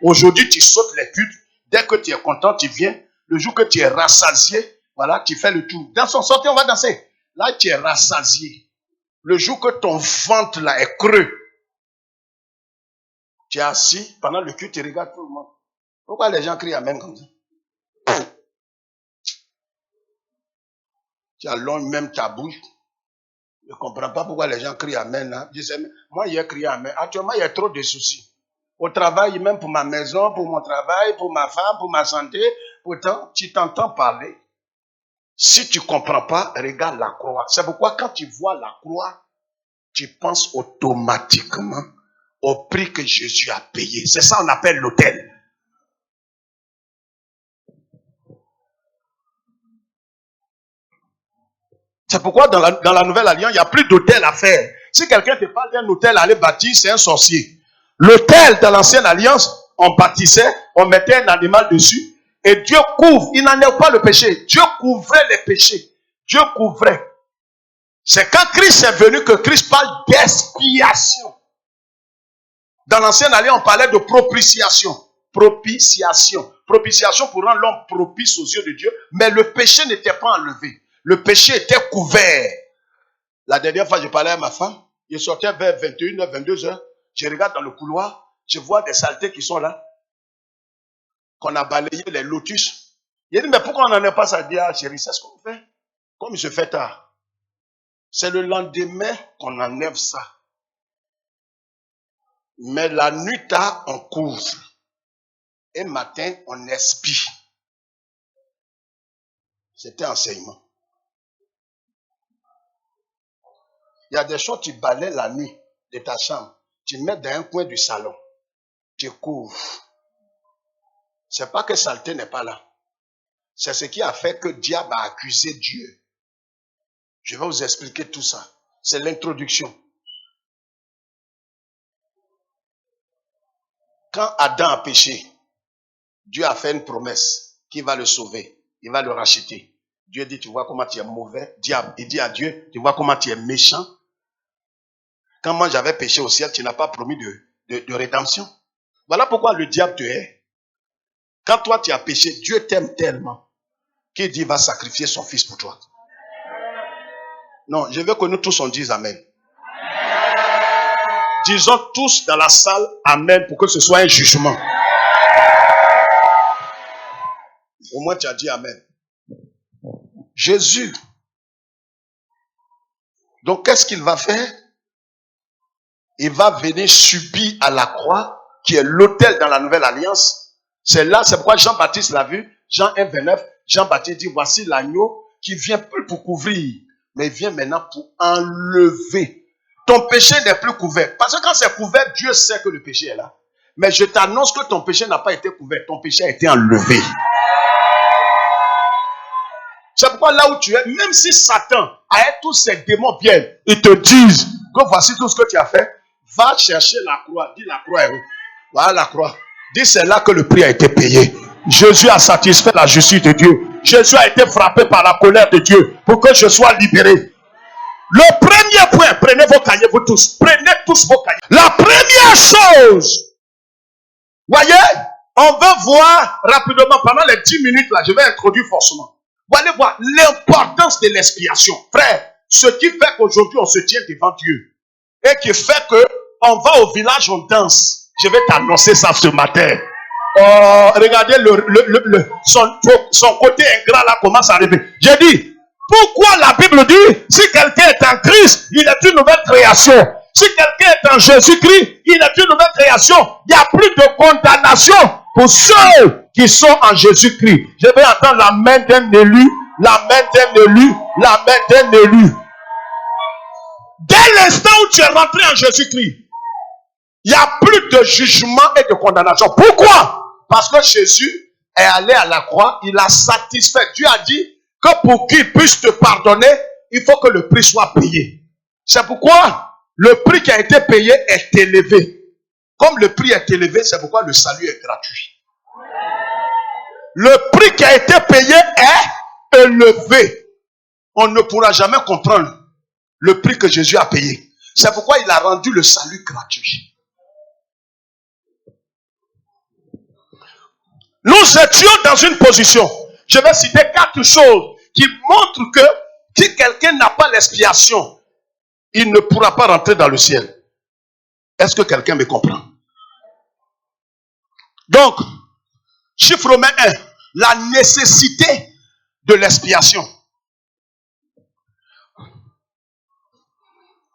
Aujourd'hui, tu sautes les cultes. Dès que tu es content, tu viens. Le jour que tu es rassasié, voilà, tu fais le tour. Dans son sortie, on va danser. Là, tu es rassasié. Le jour que ton ventre là est creux, tu es assis, pendant le culte, tu regardes tout le monde. Pourquoi les gens crient amen comme ça? Tu allonges même ta bouche. Je ne comprends pas pourquoi les gens crient amen là. Je sais, moi, j'ai crié amen. Actuellement, il y a trop de soucis. Au travail, même pour ma maison, pour mon travail, pour ma femme, pour ma santé. Pourtant, tu t'entends parler. Si tu ne comprends pas, regarde la croix. C'est pourquoi quand tu vois la croix, tu penses automatiquement au prix que Jésus a payé. C'est ça qu'on appelle l'autel. C'est pourquoi dans la Nouvelle Alliance, il n'y a plus d'autel à faire. Si quelqu'un te parle d'un autel à aller bâtir, c'est un sorcier. L'autel dans l'Ancienne Alliance, on bâtissait, on mettait un animal dessus, et Dieu couvre. Il n'enlève pas le péché. Dieu couvrait les péchés. Dieu couvrait. C'est quand Christ est venu que Christ parle d'expiation. Dans l'Ancienne Alliance, on parlait de propitiation. Propitiation. Propitiation pour rendre l'homme propice aux yeux de Dieu. Mais le péché n'était pas enlevé. Le péché était couvert. La dernière fois, je parlais à ma femme. Je sortais vers 21h, 22h. Je regarde dans le couloir. Je vois des saletés qui sont là. Qu'on a balayé les lotus. Je dis, mais pourquoi on n'en est pas ça? Je dis, ah chérie, c'est ce qu'on fait. Comme il se fait tard. C'est le lendemain qu'on enlève ça. Mais la nuit tard, on couvre. Et matin, on expie. C'était enseignement. Il y a des choses, tu balais la nuit de ta chambre. Tu mets dans un coin du salon. Tu couvres. C'est pas que saleté n'est pas là. C'est ce qui a fait que le diable a accusé Dieu. Je vais vous expliquer tout ça. C'est l'introduction. Quand Adam a péché, Dieu a fait une promesse qu'il va le sauver. Il va le racheter. Dieu dit, tu vois comment tu es mauvais. Diable, il dit à Dieu, tu vois comment tu es méchant. Quand moi j'avais péché au ciel, tu n'as pas promis de rédemption. Voilà pourquoi le diable te hait. Quand toi tu as péché, Dieu t'aime tellement qu'il dit, il va sacrifier son fils pour toi. Non, je veux que nous tous on dise amen. Disons tous dans la salle amen pour que ce soit un jugement. Au moins tu as dit amen. Jésus. Donc qu'est-ce qu'il va faire? Il va venir subir à la croix, qui est l'autel dans la Nouvelle Alliance. C'est là, c'est pourquoi Jean-Baptiste l'a vu. Jean 1, 29, Jean-Baptiste dit, voici l'agneau qui vient plus pour couvrir, mais il vient maintenant pour enlever. Ton péché n'est plus couvert. Parce que quand c'est couvert, Dieu sait que le péché est là. Mais je t'annonce que ton péché n'a pas été couvert. Ton péché a été enlevé. C'est pourquoi là où tu es, même si Satan, avec tous ses démons viennent, ils te disent que voici tout ce que tu as fait, va chercher la croix. Dis la croix est où? Voilà la croix. Dis c'est là que le prix a été payé. Jésus a satisfait la justice de Dieu. Jésus a été frappé par la colère de Dieu pour que je sois libéré. Le premier point, prenez vos cahiers, vous tous. Prenez tous vos cahiers. La première chose, voyez, on veut voir rapidement, pendant les 10 minutes là, je vais introduire forcément. Vous allez voir l'importance de l'expiation. Frère, ce qui fait qu'aujourd'hui on se tient devant Dieu et qui fait qu'on va au village, on danse. Je vais t'annoncer ça ce matin. Oh, regardez son côté ingrat là commence à arriver. J'ai dit, pourquoi la Bible dit, si quelqu'un est en Christ, il est une nouvelle création. Si quelqu'un est en Jésus-Christ, il est une nouvelle création. Il n'y a plus de condamnation pour ceux qui sont en Jésus-Christ. Je vais entendre la main d'un élu, la main d'un élu, la main d'un élu. Dès l'instant où tu es rentré en Jésus-Christ, il n'y a plus de jugement et de condamnation. Pourquoi? Parce que Jésus est allé à la croix, il a satisfait. Dieu a dit que pour qu'il puisse te pardonner, il faut que le prix soit payé. C'est pourquoi le prix qui a été payé est élevé. Comme le prix est élevé, c'est pourquoi le salut est gratuit. Le prix qui a été payé est élevé. On ne pourra jamais comprendre le prix que Jésus a payé. C'est pourquoi il a rendu le salut gratuit. Nous étions dans une position. Je vais citer 4 choses qui montrent que si quelqu'un n'a pas l'expiation, il ne pourra pas rentrer dans le ciel. Est-ce que quelqu'un me comprend? Donc, chiffre romain 1, la nécessité de l'expiation.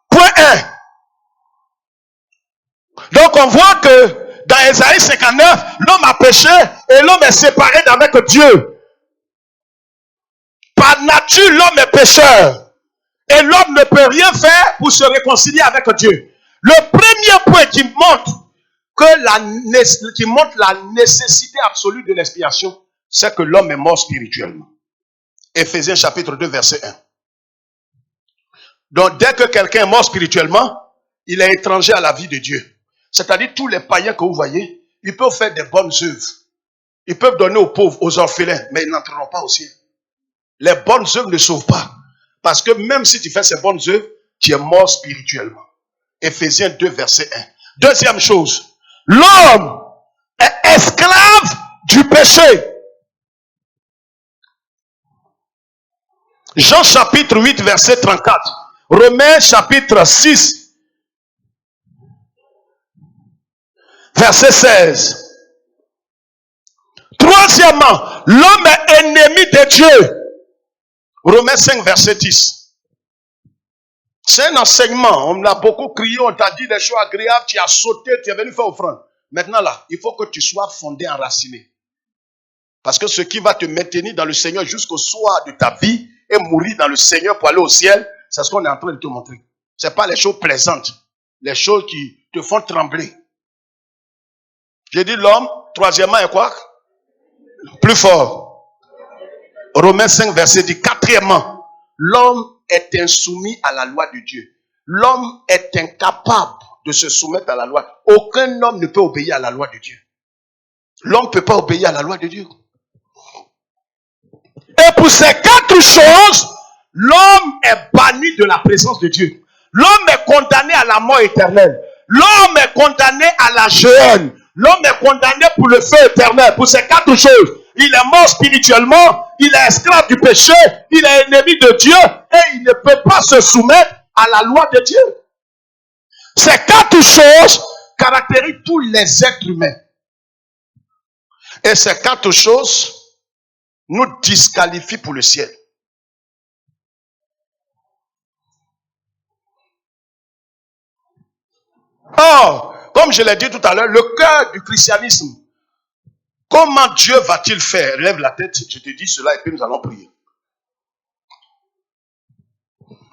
Point 1. Donc, on voit que dans Ésaïe 59, l'homme a péché et l'homme est séparé d'avec Dieu. Par nature, l'homme est pécheur. Et l'homme ne peut rien faire pour se réconcilier avec Dieu. Le premier point qui montre la nécessité absolue de l'expiation, c'est que l'homme est mort spirituellement. Éphésiens chapitre 2, verset 1. Donc, dès que quelqu'un est mort spirituellement, il est étranger à la vie de Dieu. C'est-à-dire, tous les païens que vous voyez, ils peuvent faire des bonnes œuvres. Ils peuvent donner aux pauvres, aux orphelins, mais ils n'entreront pas au ciel. Les bonnes œuvres ne sauvent pas. Parce que même si tu fais ces bonnes œuvres, tu es mort spirituellement. Éphésiens 2, verset 1. Deuxième chose, l'homme est esclave du péché. Jean chapitre 8, verset 34. Romains chapitre 6, verset 16. Troisièmement, l'homme est ennemi de Dieu. Romains 5, verset 10. C'est un enseignement. On a beaucoup crié, on t'a dit des choses agréables, tu as sauté, tu es venu faire offrande. Maintenant là, il faut que tu sois fondé, enraciné. Parce que ce qui va te maintenir dans le Seigneur jusqu'au soir de ta vie et mourir dans le Seigneur pour aller au ciel, c'est ce qu'on est en train de te montrer. Ce n'est pas les choses plaisantes, les choses qui te font trembler. J'ai dit l'homme, troisièmement, est quoi? Plus fort. Romains 5, verset 10. Quatrièmement, l'homme est insoumis à la loi de Dieu. L'homme est incapable de se soumettre à la loi. Aucun homme ne peut obéir à la loi de Dieu. L'homme ne peut pas obéir à la loi de Dieu. Et pour ces quatre choses, l'homme est banni de la présence de Dieu. L'homme est condamné à la mort éternelle. L'homme est condamné à la géhenne. L'homme est condamné pour le feu éternel. Pour ces quatre choses, il est mort spirituellement, il est esclave du péché, il est ennemi de Dieu et il ne peut pas se soumettre à la loi de Dieu. Ces quatre choses caractérisent tous les êtres humains. Et ces quatre choses nous disqualifient pour le ciel. Or, comme je l'ai dit tout à l'heure, le cœur du christianisme, comment Dieu va-t-il faire? Lève la tête, je te dis cela et puis nous allons prier.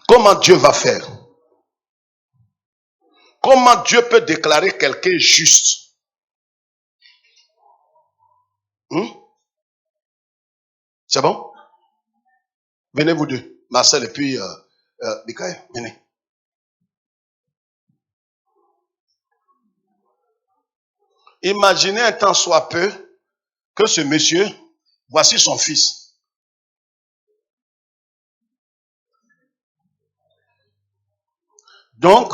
Comment Dieu va faire? Comment Dieu peut déclarer quelqu'un juste? C'est bon? Venez vous deux, Marcel et puis Mikaël, venez. Imaginez un temps soit peu que ce monsieur, voici son fils. Donc,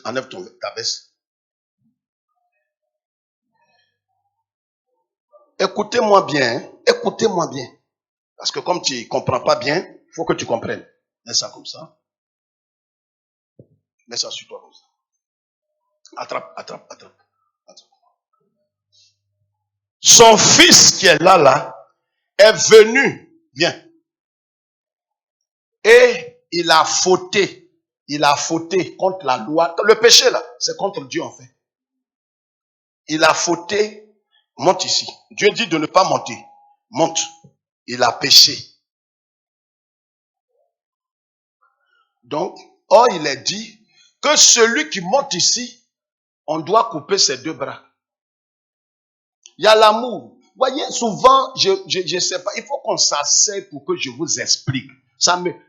enlève ta veste. Écoutez-moi bien, hein? Écoutez-moi bien. Parce que comme tu ne comprends pas bien, il faut que tu comprennes. Mets ça comme ça. Mets ça sur toi comme ça. Attrape. Son fils qui est là, est venu, viens. Et il a fauté. Il a fauté contre la loi. Le péché là, c'est contre Dieu en fait. Il a fauté, monte ici. Dieu dit de ne pas monter. Monte. Il a péché. Donc, or il est dit que celui qui monte ici, on doit couper ses deux bras. Il y a l'amour. Vous voyez, souvent, je sais pas, il faut qu'on s'asseye pour que je vous explique.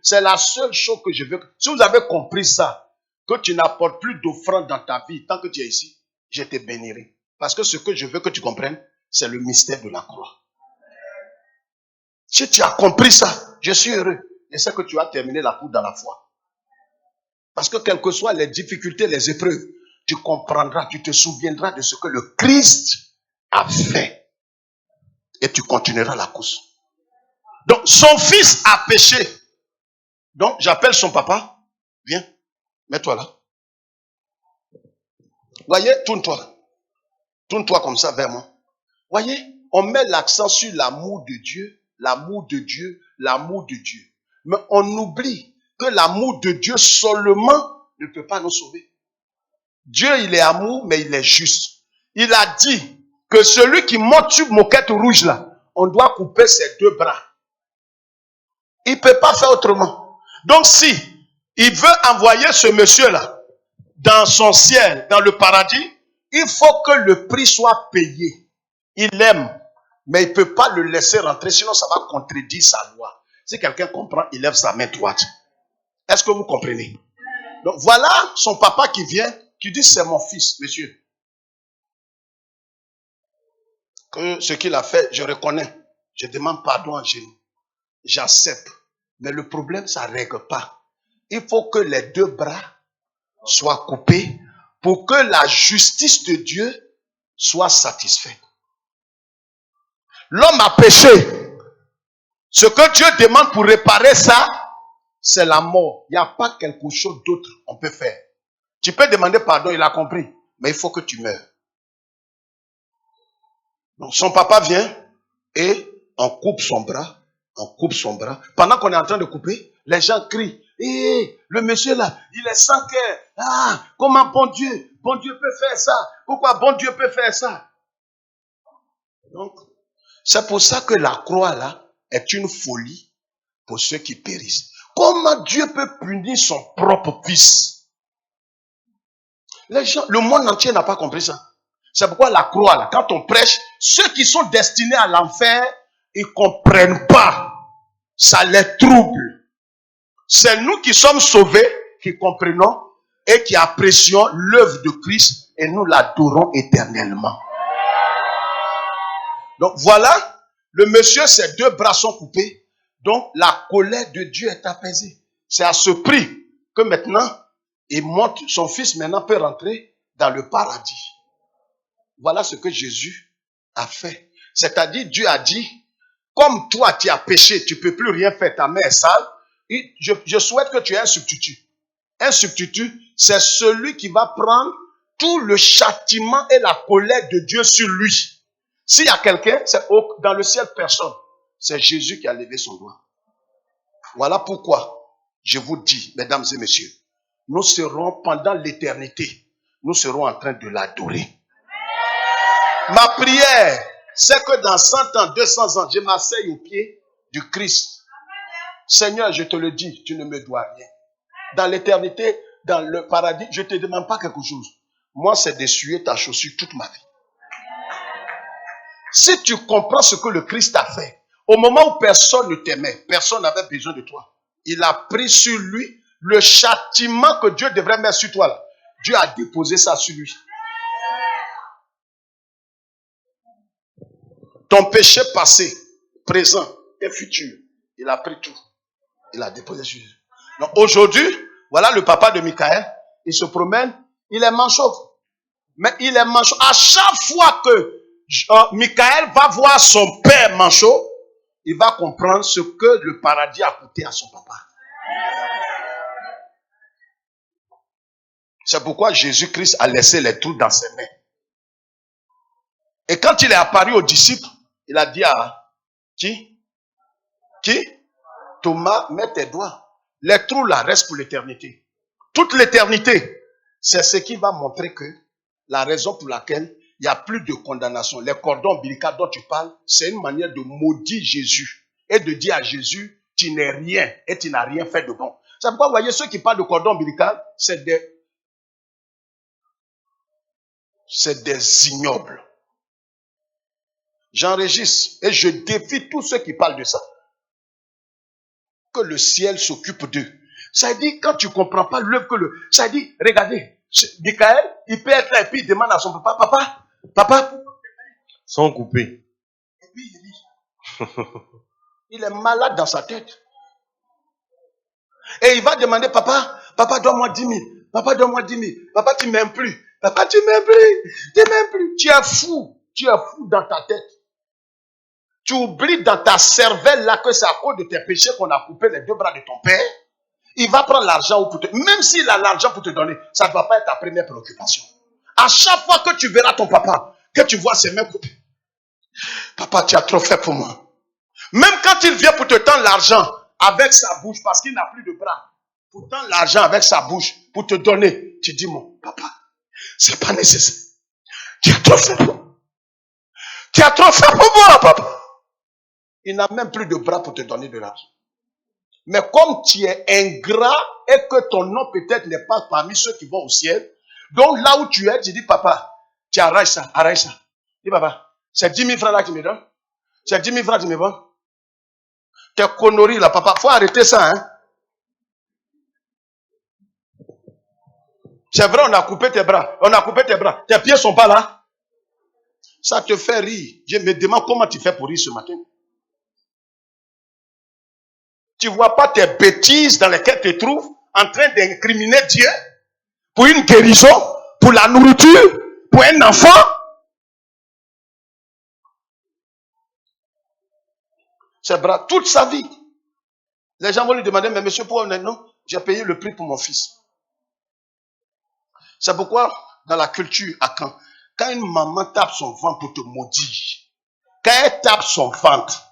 C'est la seule chose que je veux. Si vous avez compris ça, que tu n'apportes plus d'offrande dans ta vie, tant que tu es ici, je te bénirai. Parce que ce que je veux que tu comprennes, c'est le mystère de la croix. Si tu as compris ça, je suis heureux. Je sais que tu as terminé la course dans la foi. Parce que quelles que soient les difficultés, les épreuves, tu comprendras, tu te souviendras de ce que le Christ a fait. Et tu continueras la course. Donc, son fils a péché. Donc, j'appelle son papa. Viens. Mets-toi là. Voyez, tourne-toi. Tourne-toi comme ça vers moi. Voyez, on met l'accent sur l'amour de Dieu, l'amour de Dieu, l'amour de Dieu. Mais on oublie que l'amour de Dieu seulement ne peut pas nous sauver. Dieu, il est amour, mais il est juste. Il a dit que celui qui monte sur moquette rouge là, on doit couper ses 2 bras. Il ne peut pas faire autrement. Donc si il veut envoyer ce monsieur-là dans son ciel, dans le paradis, il faut que le prix soit payé. Il aime, mais il ne peut pas le laisser rentrer, sinon ça va contredire sa loi. Si quelqu'un comprend, il lève sa main droite. Est-ce que vous comprenez? Donc voilà son papa qui vient, qui dit c'est mon fils, monsieur. Que ce qu'il a fait, je reconnais. Je demande pardon en genoux. J'accepte. Mais le problème, ça ne règle pas. Il faut que les 2 bras soient coupés pour que la justice de Dieu soit satisfaite. L'homme a péché. Ce que Dieu demande pour réparer ça, c'est la mort. Il n'y a pas quelque chose d'autre qu'on peut faire. Tu peux demander pardon, il a compris. Mais il faut que tu meurs. Donc son papa vient et on coupe son bras. On coupe son bras. Pendant qu'on est en train de couper, les gens crient. Hé, le monsieur là, il est sans cœur. Ah, comment bon Dieu peut faire ça? Pourquoi bon Dieu peut faire ça? Donc, c'est pour ça que la croix là est une folie pour ceux qui périssent. Comment Dieu peut punir son propre fils? Les gens, le monde entier n'a pas compris ça. C'est pourquoi la croix là, quand on prêche, ceux qui sont destinés à l'enfer, ils ne comprennent pas. Ça les trouble. C'est nous qui sommes sauvés, qui comprenons et qui apprécions l'œuvre de Christ et nous l'adorons éternellement. Donc voilà, le monsieur, ses 2 bras sont coupés. Donc la colère de Dieu est apaisée. C'est à ce prix que maintenant, il monte, son fils maintenant peut rentrer dans le paradis. Voilà ce que Jésus a fait. C'est-à-dire, Dieu a dit, comme toi tu as péché, tu ne peux plus rien faire, ta main est sale. Je souhaite que tu aies un substitut. Un substitut, c'est celui qui va prendre tout le châtiment et la colère de Dieu sur lui. S'il y a quelqu'un, c'est dans le ciel personne. C'est Jésus qui a levé son doigt. Voilà pourquoi je vous dis, mesdames et messieurs, nous serons pendant l'éternité, nous serons en train de l'adorer. Ma prière, c'est que dans 100 ans, 200 ans, je m'asseye au pied du Christ. Seigneur, je te le dis, tu ne me dois rien. Dans l'éternité, dans le paradis, je ne te demande pas quelque chose. Moi, c'est d'essuyer ta chaussure toute ma vie. Si tu comprends ce que le Christ a fait, au moment où personne ne t'aimait, personne n'avait besoin de toi, il a pris sur lui le châtiment que Dieu devrait mettre sur toi. Là. Dieu a déposé ça sur lui. Ton péché passé, présent et futur, il a pris tout. Il a déposé sur lui. Donc aujourd'hui, voilà le papa de Michael, il se promène, il est manchot. Mais il est manchot. À chaque fois que Michael va voir son père manchot, il va comprendre ce que le paradis a coûté à son papa. C'est pourquoi Jésus-Christ a laissé les trous dans ses mains. Et quand il est apparu aux disciples, il a dit à qui? Thomas, mets tes doigts. Les trous là restent pour l'éternité. Toute l'éternité, c'est ce qui va montrer que la raison pour laquelle il n'y a plus de condamnation. Les cordons ombilicaux dont tu parles, c'est une manière de maudire Jésus et de dire à Jésus, tu n'es rien et tu n'as rien fait de bon. C'est pourquoi vous voyez ceux qui parlent de cordon ombilical, c'est des ignobles. J'enregistre et je défie tous ceux qui parlent de ça. Que le ciel s'occupe d'eux. Ça dit, quand tu ne comprends pas l'œuvre que le... Ça dit, regardez, Michael, il peut être là et puis il demande à son papa, papa, Sont coupés. et puis il dit, il est malade dans sa tête. Et il va demander, papa, donne-moi 10 000. Papa, donne-moi 10 000. Papa, tu m'aimes plus. Papa, tu m'aimes plus. Tu es fou dans ta tête. Tu oublies dans ta cervelle là que c'est à cause de tes péchés qu'on a coupé les 2 bras de ton père. Il va prendre l'argent pour te... Même s'il a l'argent pour te donner, ça ne doit pas être ta première préoccupation. À chaque fois que tu verras ton papa, que tu vois ses mains coupées. Papa, tu as trop fait pour moi. Même quand il vient pour te tendre l'argent avec sa bouche, parce qu'il n'a plus de bras, pour tendre l'argent avec sa bouche, pour te donner, tu dis, mon papa, c'est pas nécessaire. Tu as trop fait pour moi. Tu as trop fait pour moi, papa. Il n'a même plus de bras pour te donner de l'argent. Mais comme tu es ingrat et que ton nom peut-être n'est pas parmi ceux qui vont au ciel, donc là où tu es, tu dis, papa, tu arrêtes ça, arrête ça. Dis, papa, c'est 10 000 francs là que tu me donnes. C'est 10 000 francs que tu me donnes. Tes conneries là, papa, faut arrêter ça, hein. C'est vrai, on a coupé tes bras. On a coupé tes bras. Tes pieds sont pas là. Ça te fait rire. Je me demande comment tu fais pour rire ce matin. Tu vois pas tes bêtises dans lesquelles tu te trouves en train d'incriminer Dieu pour une guérison, pour la nourriture, pour un enfant. C'est bras toute sa vie. Les gens vont lui demander, mais monsieur, pourquoi non? J'ai payé le prix pour mon fils. C'est pourquoi, dans la culture à Caen, quand une maman tape son ventre pour te maudire, quand elle tape son ventre,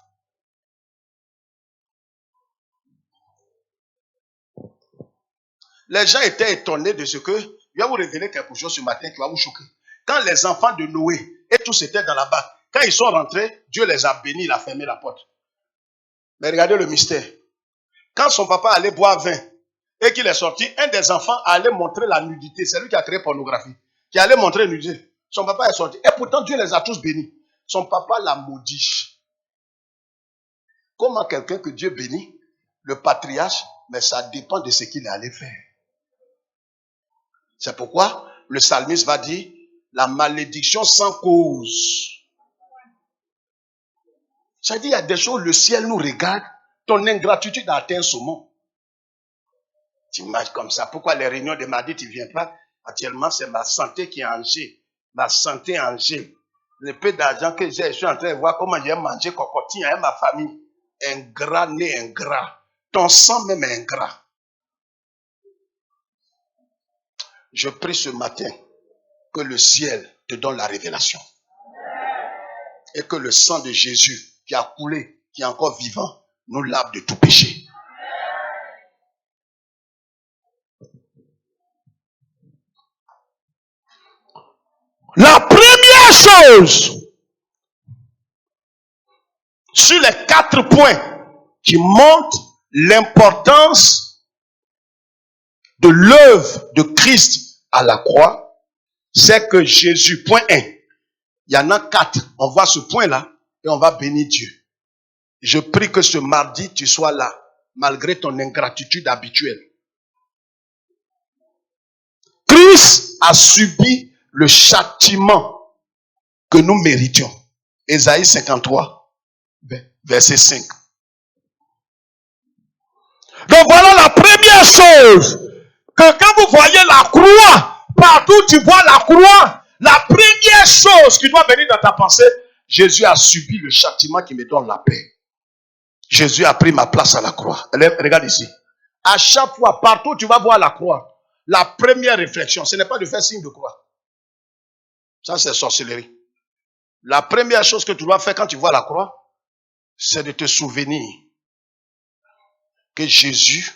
les gens étaient étonnés de ce que, je vais vous révéler quelque chose ce matin qui va vous choquer. Quand les enfants de Noé et tous étaient dans la barque, quand ils sont rentrés, Dieu les a bénis, il a fermé la porte. Mais regardez le mystère. Quand son papa allait boire vin et qu'il est sorti, un des enfants allait montrer la nudité. C'est lui qui a créé pornographie. Qui allait montrer la nudité. Son papa est sorti. Et pourtant, Dieu les a tous bénis. Son papa l'a maudit. Comment quelqu'un que Dieu bénit, le patriarche, mais ça dépend de ce qu'il allait faire. C'est pourquoi le psalmiste va dire, la malédiction sans cause. Ça dit, il y a des choses, le ciel nous regarde, ton ingratitude a atteint ce mot. Tu images comme ça. Pourquoi les réunions de mardi, tu ne viens pas? Actuellement, c'est ma santé qui est en jeu. Ma santé en jeu. Le peu d'argent que j'ai, je suis en train de voir comment j'ai mangé cocotine avec ma famille. Ingrat, né ingrat. Ton sang même est ingrat. Je prie ce matin que le ciel te donne la révélation. Et que le sang de Jésus qui a coulé, qui est encore vivant, nous lave de tout péché. La première chose, sur les 4 points qui montrent l'importance de l'œuvre de Christ à la croix, c'est que Jésus, point 1, il y en a 4, on voit ce point-là et on va bénir Dieu. Je prie que ce mardi, tu sois là, malgré ton ingratitude habituelle. Christ a subi le châtiment que nous méritions. Ésaïe 53, verset 5. Donc voilà la première chose, que quand vous voyez la croix, partout tu vois la croix, la première chose qui doit venir dans ta pensée, Jésus a subi le châtiment qui me donne la paix. Jésus a pris ma place à la croix. Regarde ici. À chaque fois, partout tu vas voir la croix, la première réflexion, ce n'est pas de faire signe de croix. Ça, c'est sorcellerie. La première chose que tu dois faire quand tu vois la croix, c'est de te souvenir que Jésus,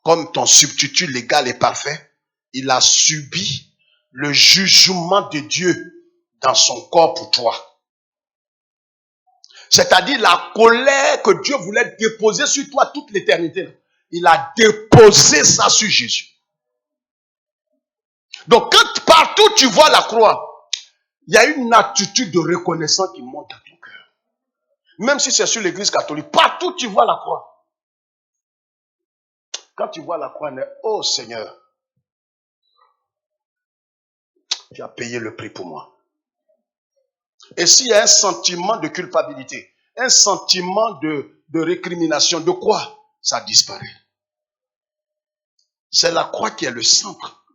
comme ton substitut légal et parfait, il a subi le jugement de Dieu dans son corps pour toi. C'est-à-dire la colère que Dieu voulait déposer sur toi toute l'éternité. Il a déposé ça sur Jésus. Donc, quand partout tu vois la croix, il y a une attitude de reconnaissance qui monte dans ton cœur. Même si c'est sur l'église catholique, partout tu vois la croix. Quand tu vois la croix, oh Seigneur, tu as payé le prix pour moi. Et s'il y a un sentiment de culpabilité, un sentiment de récrimination, de quoi? Ça disparaît. C'est la croix qui est le centre,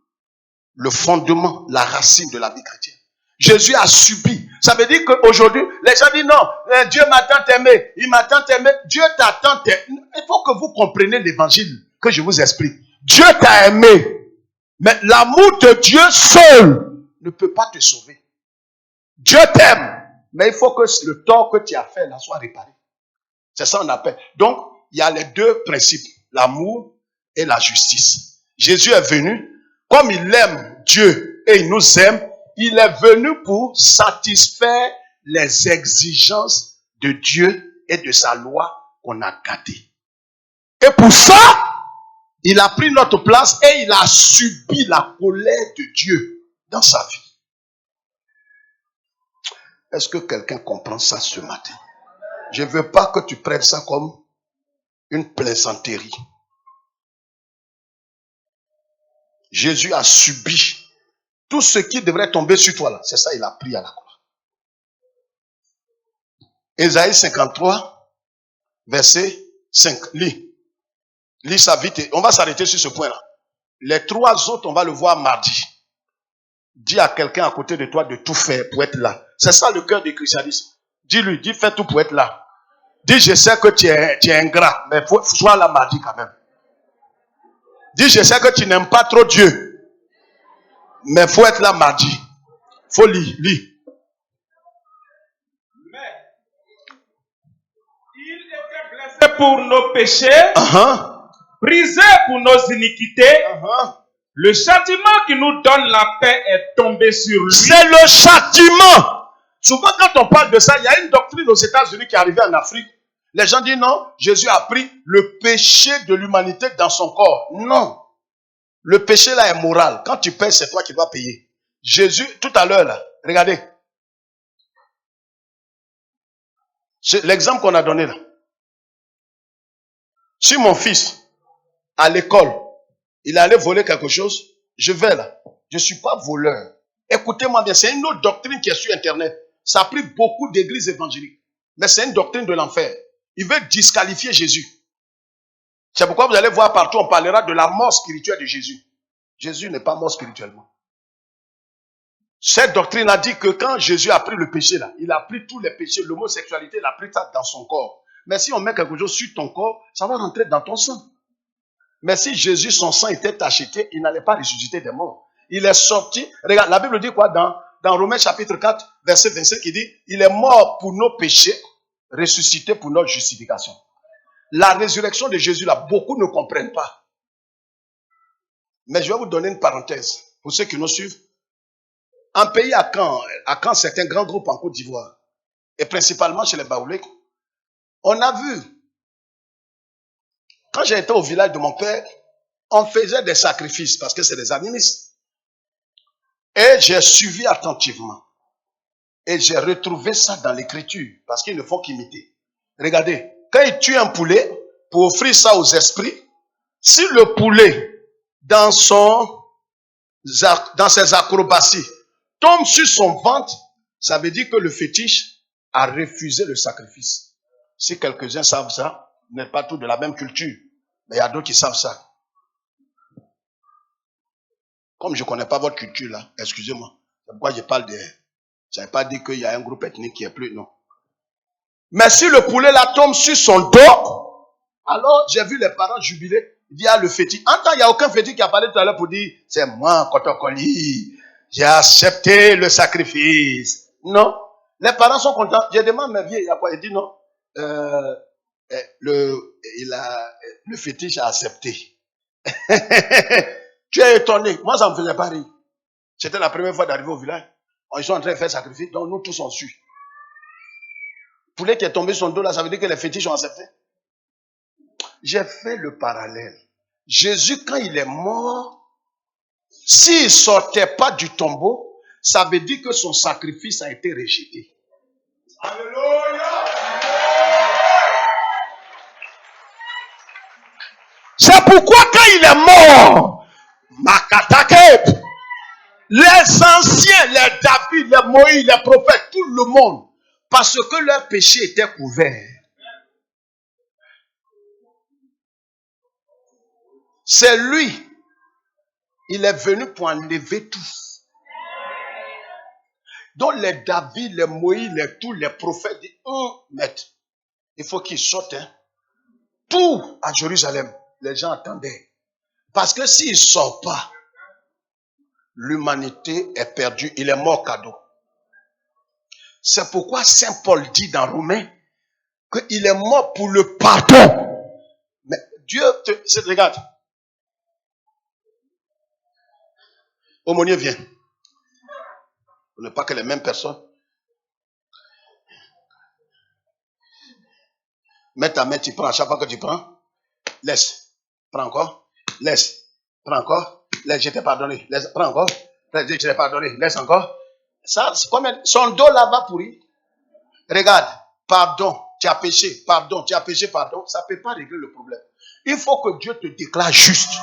le fondement, la racine de la vie chrétienne. Jésus a subi. Ça veut dire qu'aujourd'hui, les gens disent non, Dieu m'a tant aimé, il m'a tant aimé. Dieu t'a tant aimé. Il faut que vous compreniez l'évangile que je vous explique. Dieu t'a aimé. Mais l'amour de Dieu seul ne peut pas te sauver. Dieu t'aime. Mais il faut que le tort que tu as fait là soit réparé. C'est ça qu'on appelle. Donc, il y a les deux principes. L'amour et la justice. Jésus est venu, comme il aime Dieu et il nous aime, il est venu pour satisfaire les exigences de Dieu et de sa loi qu'on a gardées. Et pour ça, il a pris notre place et il a subi la colère de Dieu dans sa vie. Est-ce que quelqu'un comprend ça ce matin? Je ne veux pas que tu prennes ça comme une plaisanterie. Jésus a subi tout ce qui devrait tomber sur toi là. C'est ça, il a pris à la croix. Ésaïe 53, verset 5. Lis. Lis ça vite. On va s'arrêter sur ce point là. Les trois autres, on va le voir mardi. Dis à quelqu'un à côté de toi de tout faire pour être là. C'est ça le cœur du christianisme. Dis-lui, dis fais tout pour être là. Dis je sais que tu es ingrat, mais sois là mardi quand même. Dis je sais que tu n'aimes pas trop Dieu, mais il faut être là mardi. Faut lire. Mais il était blessé pour nos péchés, brisé pour nos iniquités. Le châtiment qui nous donne la paix est tombé sur lui. C'est le châtiment. Souvent quand on parle de ça, il y a une doctrine aux États-Unis qui est arrivée en Afrique. Les gens disent non, Jésus a pris le péché de l'humanité dans son corps. Non. Le péché là est moral. Quand tu payes, c'est toi qui dois payer. Jésus, tout à l'heure là, regardez. C'est l'exemple qu'on a donné là. Si mon fils, à l'école, il allait voler quelque chose, je vais là. Je ne suis pas voleur. Écoutez-moi bien, c'est une autre doctrine qui est sur Internet. Ça a pris beaucoup d'églises évangéliques. Mais c'est une doctrine de l'enfer. Il veut disqualifier Jésus. C'est pourquoi vous allez voir partout, on parlera de la mort spirituelle de Jésus. Jésus n'est pas mort spirituellement. Cette doctrine a dit que quand Jésus a pris le péché là, il a pris tous les péchés, l'homosexualité, il a pris ça dans son corps. Mais si on met quelque chose sur ton corps, ça va rentrer dans ton sang. Mais si Jésus, son sang était acheté, il n'allait pas ressusciter des morts. Il est sorti. Regarde, la Bible dit quoi dans Romains chapitre 4, verset 25, il dit, il est mort pour nos péchés, ressuscité pour notre justification. La résurrection de Jésus, là, beaucoup ne comprennent pas. Mais je vais vous donner une parenthèse, pour ceux qui nous suivent. Un pays à Caen, c'est un grand groupe en Côte d'Ivoire, et principalement chez les Baoulés, on a vu, quand j'ai été au village de mon père, on faisait des sacrifices, parce que c'est des animistes. Et j'ai suivi attentivement. Et j'ai retrouvé ça dans l'écriture, parce qu'il ne faut qu'imiter. Regardez, quand il tue un poulet, pour offrir ça aux esprits, si le poulet, dans ses acrobaties, tombe sur son ventre, ça veut dire que le fétiche a refusé le sacrifice. Si quelques-uns savent ça, vous n'êtes pas tous de la même culture, mais il y a d'autres qui savent ça. Comme je ne connais pas votre culture là, excusez-moi. C'est pourquoi je parle de... Je n'avais pas dit qu'il y a un groupe ethnique qui est plus... Non. Mais si le poulet là tombe sur son dos, alors j'ai vu les parents jubiler. Il dit, ah, le fétiche. En temps, il n'y a aucun fétiche qui a parlé tout à l'heure pour dire, c'est moi, Kotokoli. J'ai accepté le sacrifice. Non. Les parents sont contents. Je demande, mais vieux, il y a quoi? Il dit non. Le fétiche a accepté. Tu es étonné. Moi, ça ne me faisait pas rire. C'était la première fois d'arriver au village. Ils sont en train de faire sacrifice, donc nous tous on suit. Poulet qui est tombé sur son dos là, ça veut dire que les fétiches ont accepté. J'ai fait le parallèle. Jésus, quand il est mort, s'il ne sortait pas du tombeau, ça veut dire que son sacrifice a été rejeté. Alléluia! C'est pourquoi quand il est mort, Makatake, les anciens, les David, les Moïse, les prophètes, tout le monde, parce que leur péché était couvert. C'est lui, il est venu pour enlever tout. Donc les David, les Moïse, tous les prophètes disent, maître, il faut qu'ils sortent. Hein. Tout à Jérusalem, les gens attendaient. Parce que s'ils ne sortent pas, l'humanité est perdue. Il est mort cadeau. C'est pourquoi Saint Paul dit dans Romains qu'il est mort pour le pardon. Mais Dieu regarde. Aumônier vient. Ce n'est pas que les mêmes personnes. Mets ta main, tu prends. À chaque fois que tu prends, laisse. Prends encore. Laisse. Prends encore. Laisse, je t'ai pardonné. Laisse. Prends encore. Laisse, je t'ai pardonné. Laisse encore. Ça, c'est combien? Son dos là va pourrir. Regarde. Pardon. Tu as péché. Pardon. Tu as péché. Pardon. Ça ne peut pas régler le problème. Il faut que Dieu te déclare juste.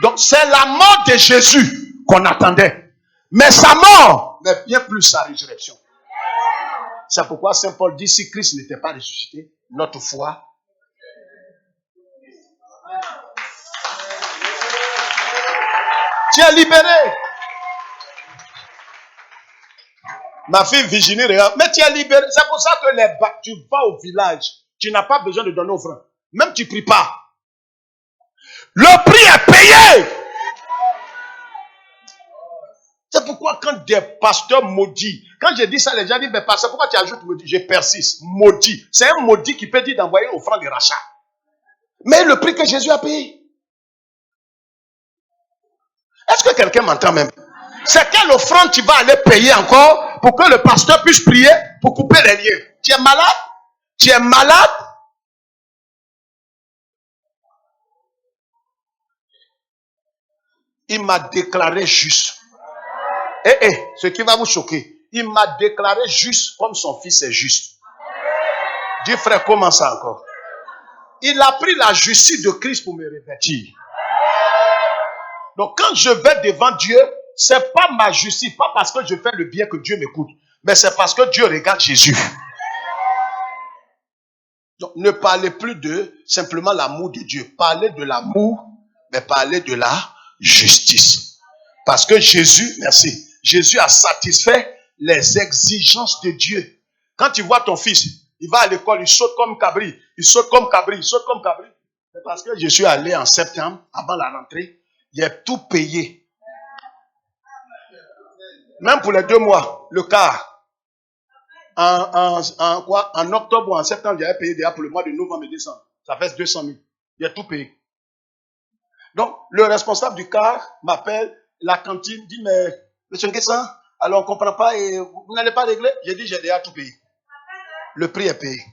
Donc, c'est la mort de Jésus qu'on attendait. Mais sa mort, mais bien plus sa résurrection. C'est pourquoi Saint Paul dit, si Christ n'était pas ressuscité, notre foi. Tu es libéré. Ma fille Virginie, regarde. Mais tu es libéré. C'est pour ça que tu vas au village. Tu n'as pas besoin de donner offrande. Même tu ne pries pas. Le prix est payé. C'est pourquoi quand des pasteurs maudits, quand je dis ça, les gens disent, mais pasteur, pourquoi tu ajoutes maudit? Je persiste. Maudit. C'est un maudit qui peut dire d'envoyer une offrande de rachat. Mais le prix que Jésus a payé. Est-ce que quelqu'un m'entend même? C'est quelle offrande tu vas aller payer encore pour que le pasteur puisse prier pour couper les liens? Tu es malade? Tu es malade? Il m'a déclaré juste. Ce qui va vous choquer. Il m'a déclaré juste comme son fils est juste. Dis frère, comment ça encore? Il a pris la justice de Christ pour me revêtir. Donc quand je vais devant Dieu, c'est pas ma justice, pas parce que je fais le bien que Dieu m'écoute, mais c'est parce que Dieu regarde Jésus. Donc ne parlez plus de simplement l'amour de Dieu. Parlez de l'amour, mais parlez de la justice. Parce que Jésus, merci, Jésus a satisfait les exigences de Dieu. Quand tu vois ton fils, il va à l'école, il saute comme cabri, il saute comme cabri, il saute comme cabri. C'est parce que je suis allé en septembre, avant la rentrée, il a tout payé. Même pour les 2 mois, le quart. En octobre ou en septembre, j'avais payé déjà pour le mois de novembre et décembre. Ça fait 200 000. Il a tout payé. Donc, le responsable du car m'appelle, la cantine, dit, mais, monsieur Nguessan, alors on ne comprend pas et vous n'allez pas régler? J'ai dit, j'ai déjà tout payé. Le prix est payé.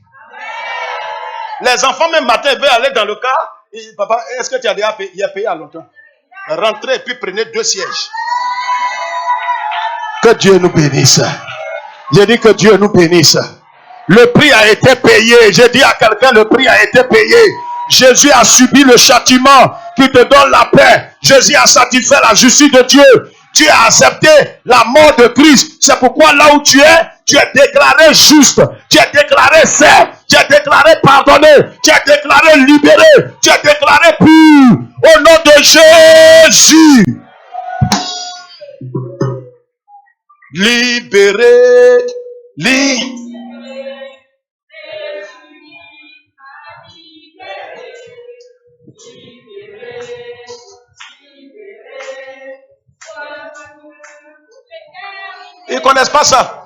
Les enfants, même matin, veulent aller dans le car. Et, papa, est-ce que tu as déjà payé? Il a payé à longtemps. Rentrez et puis prenez 2 sièges. Que Dieu nous bénisse. J'ai dit que Dieu nous bénisse. Le prix a été payé. J'ai dit à quelqu'un, le prix a été payé. Jésus a subi le châtiment qui te donne la paix. Jésus a satisfait la justice de Dieu. Tu as accepté la mort de Christ. C'est pourquoi là où tu es déclaré juste. Tu es déclaré saint. Tu es déclaré pardonné. Tu es déclaré libéré. Tu es déclaré pur. Au nom de Jésus. Libéré. Ils ne connaissent pas ça.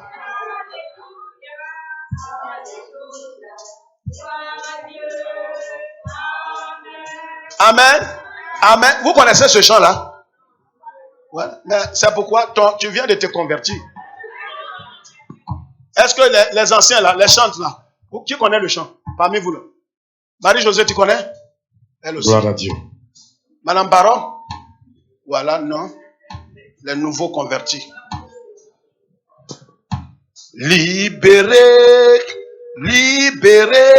Amen. Amen. Vous connaissez ce chant-là? Ouais. Mais c'est pourquoi tu viens de te convertir. Est-ce que les anciens là, les chantent là? Qui connaît le chant? Parmi vous là. Marie-Josée, tu connais? Elle aussi. Gloire à Dieu. Madame Baron? Voilà, non. Les nouveaux convertis. Libéré, libéré,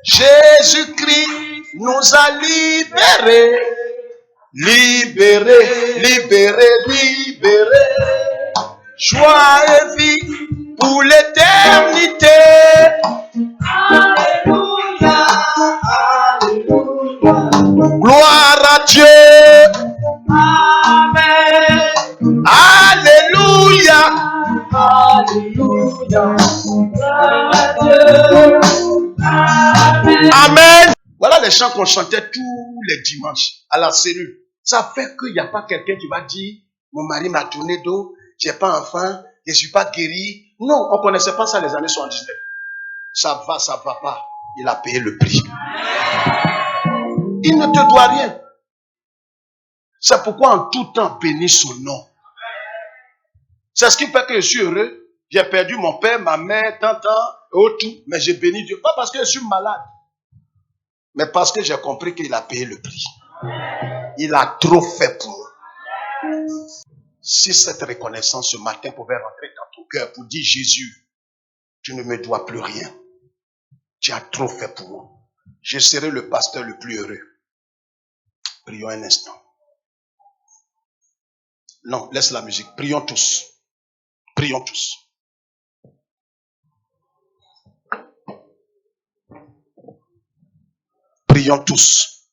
Jésus-Christ nous a libérés. Libéré, libéré, libéré, joie et vie pour l'éternité. Alléluia, alléluia. Gloire à Dieu. Amen. les chants qu'on chantait tous les dimanches à la cellule, ça fait qu'il n'y a pas quelqu'un qui va dire, mon mari m'a tourné dos, j'ai pas enfant, je suis pas guéri. Non, on connaissait pas ça les années 79. Ça va pas. Il a payé le prix. Il ne te doit rien. C'est pourquoi en tout temps, bénis son nom. C'est ce qui fait que je suis heureux. J'ai perdu mon père, ma mère, tant, tout. Mais j'ai béni Dieu. Pas parce que je suis malade. Mais parce que j'ai compris qu'il a payé le prix. Il a trop fait pour moi. Si cette reconnaissance ce matin pouvait rentrer dans ton cœur pour dire Jésus, tu ne me dois plus rien. Tu as trop fait pour moi. Je serai le pasteur le plus heureux. Prions un instant. Non, laisse la musique. Prions tous. Prions tous. Prions tous.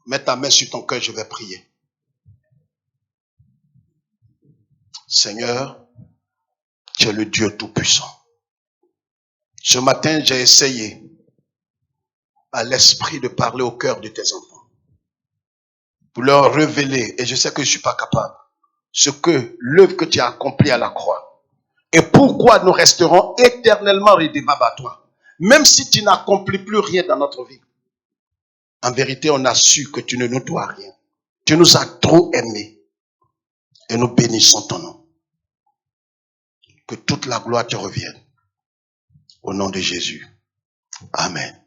Mets ta main sur ton cœur, je vais prier. Seigneur, tu es le Dieu Tout-Puissant. Ce matin, j'ai essayé à l'esprit de parler au cœur de tes enfants. Pour leur révéler, et je sais que je ne suis pas capable, l'œuvre que tu as accomplie à la croix. Et pourquoi nous resterons éternellement redevables à toi. Même si tu n'accomplis plus rien dans notre vie. En vérité, on a su que tu ne nous dois rien. Tu nous as trop aimés. Et nous bénissons ton nom. Que toute la gloire te revienne. Au nom de Jésus. Amen.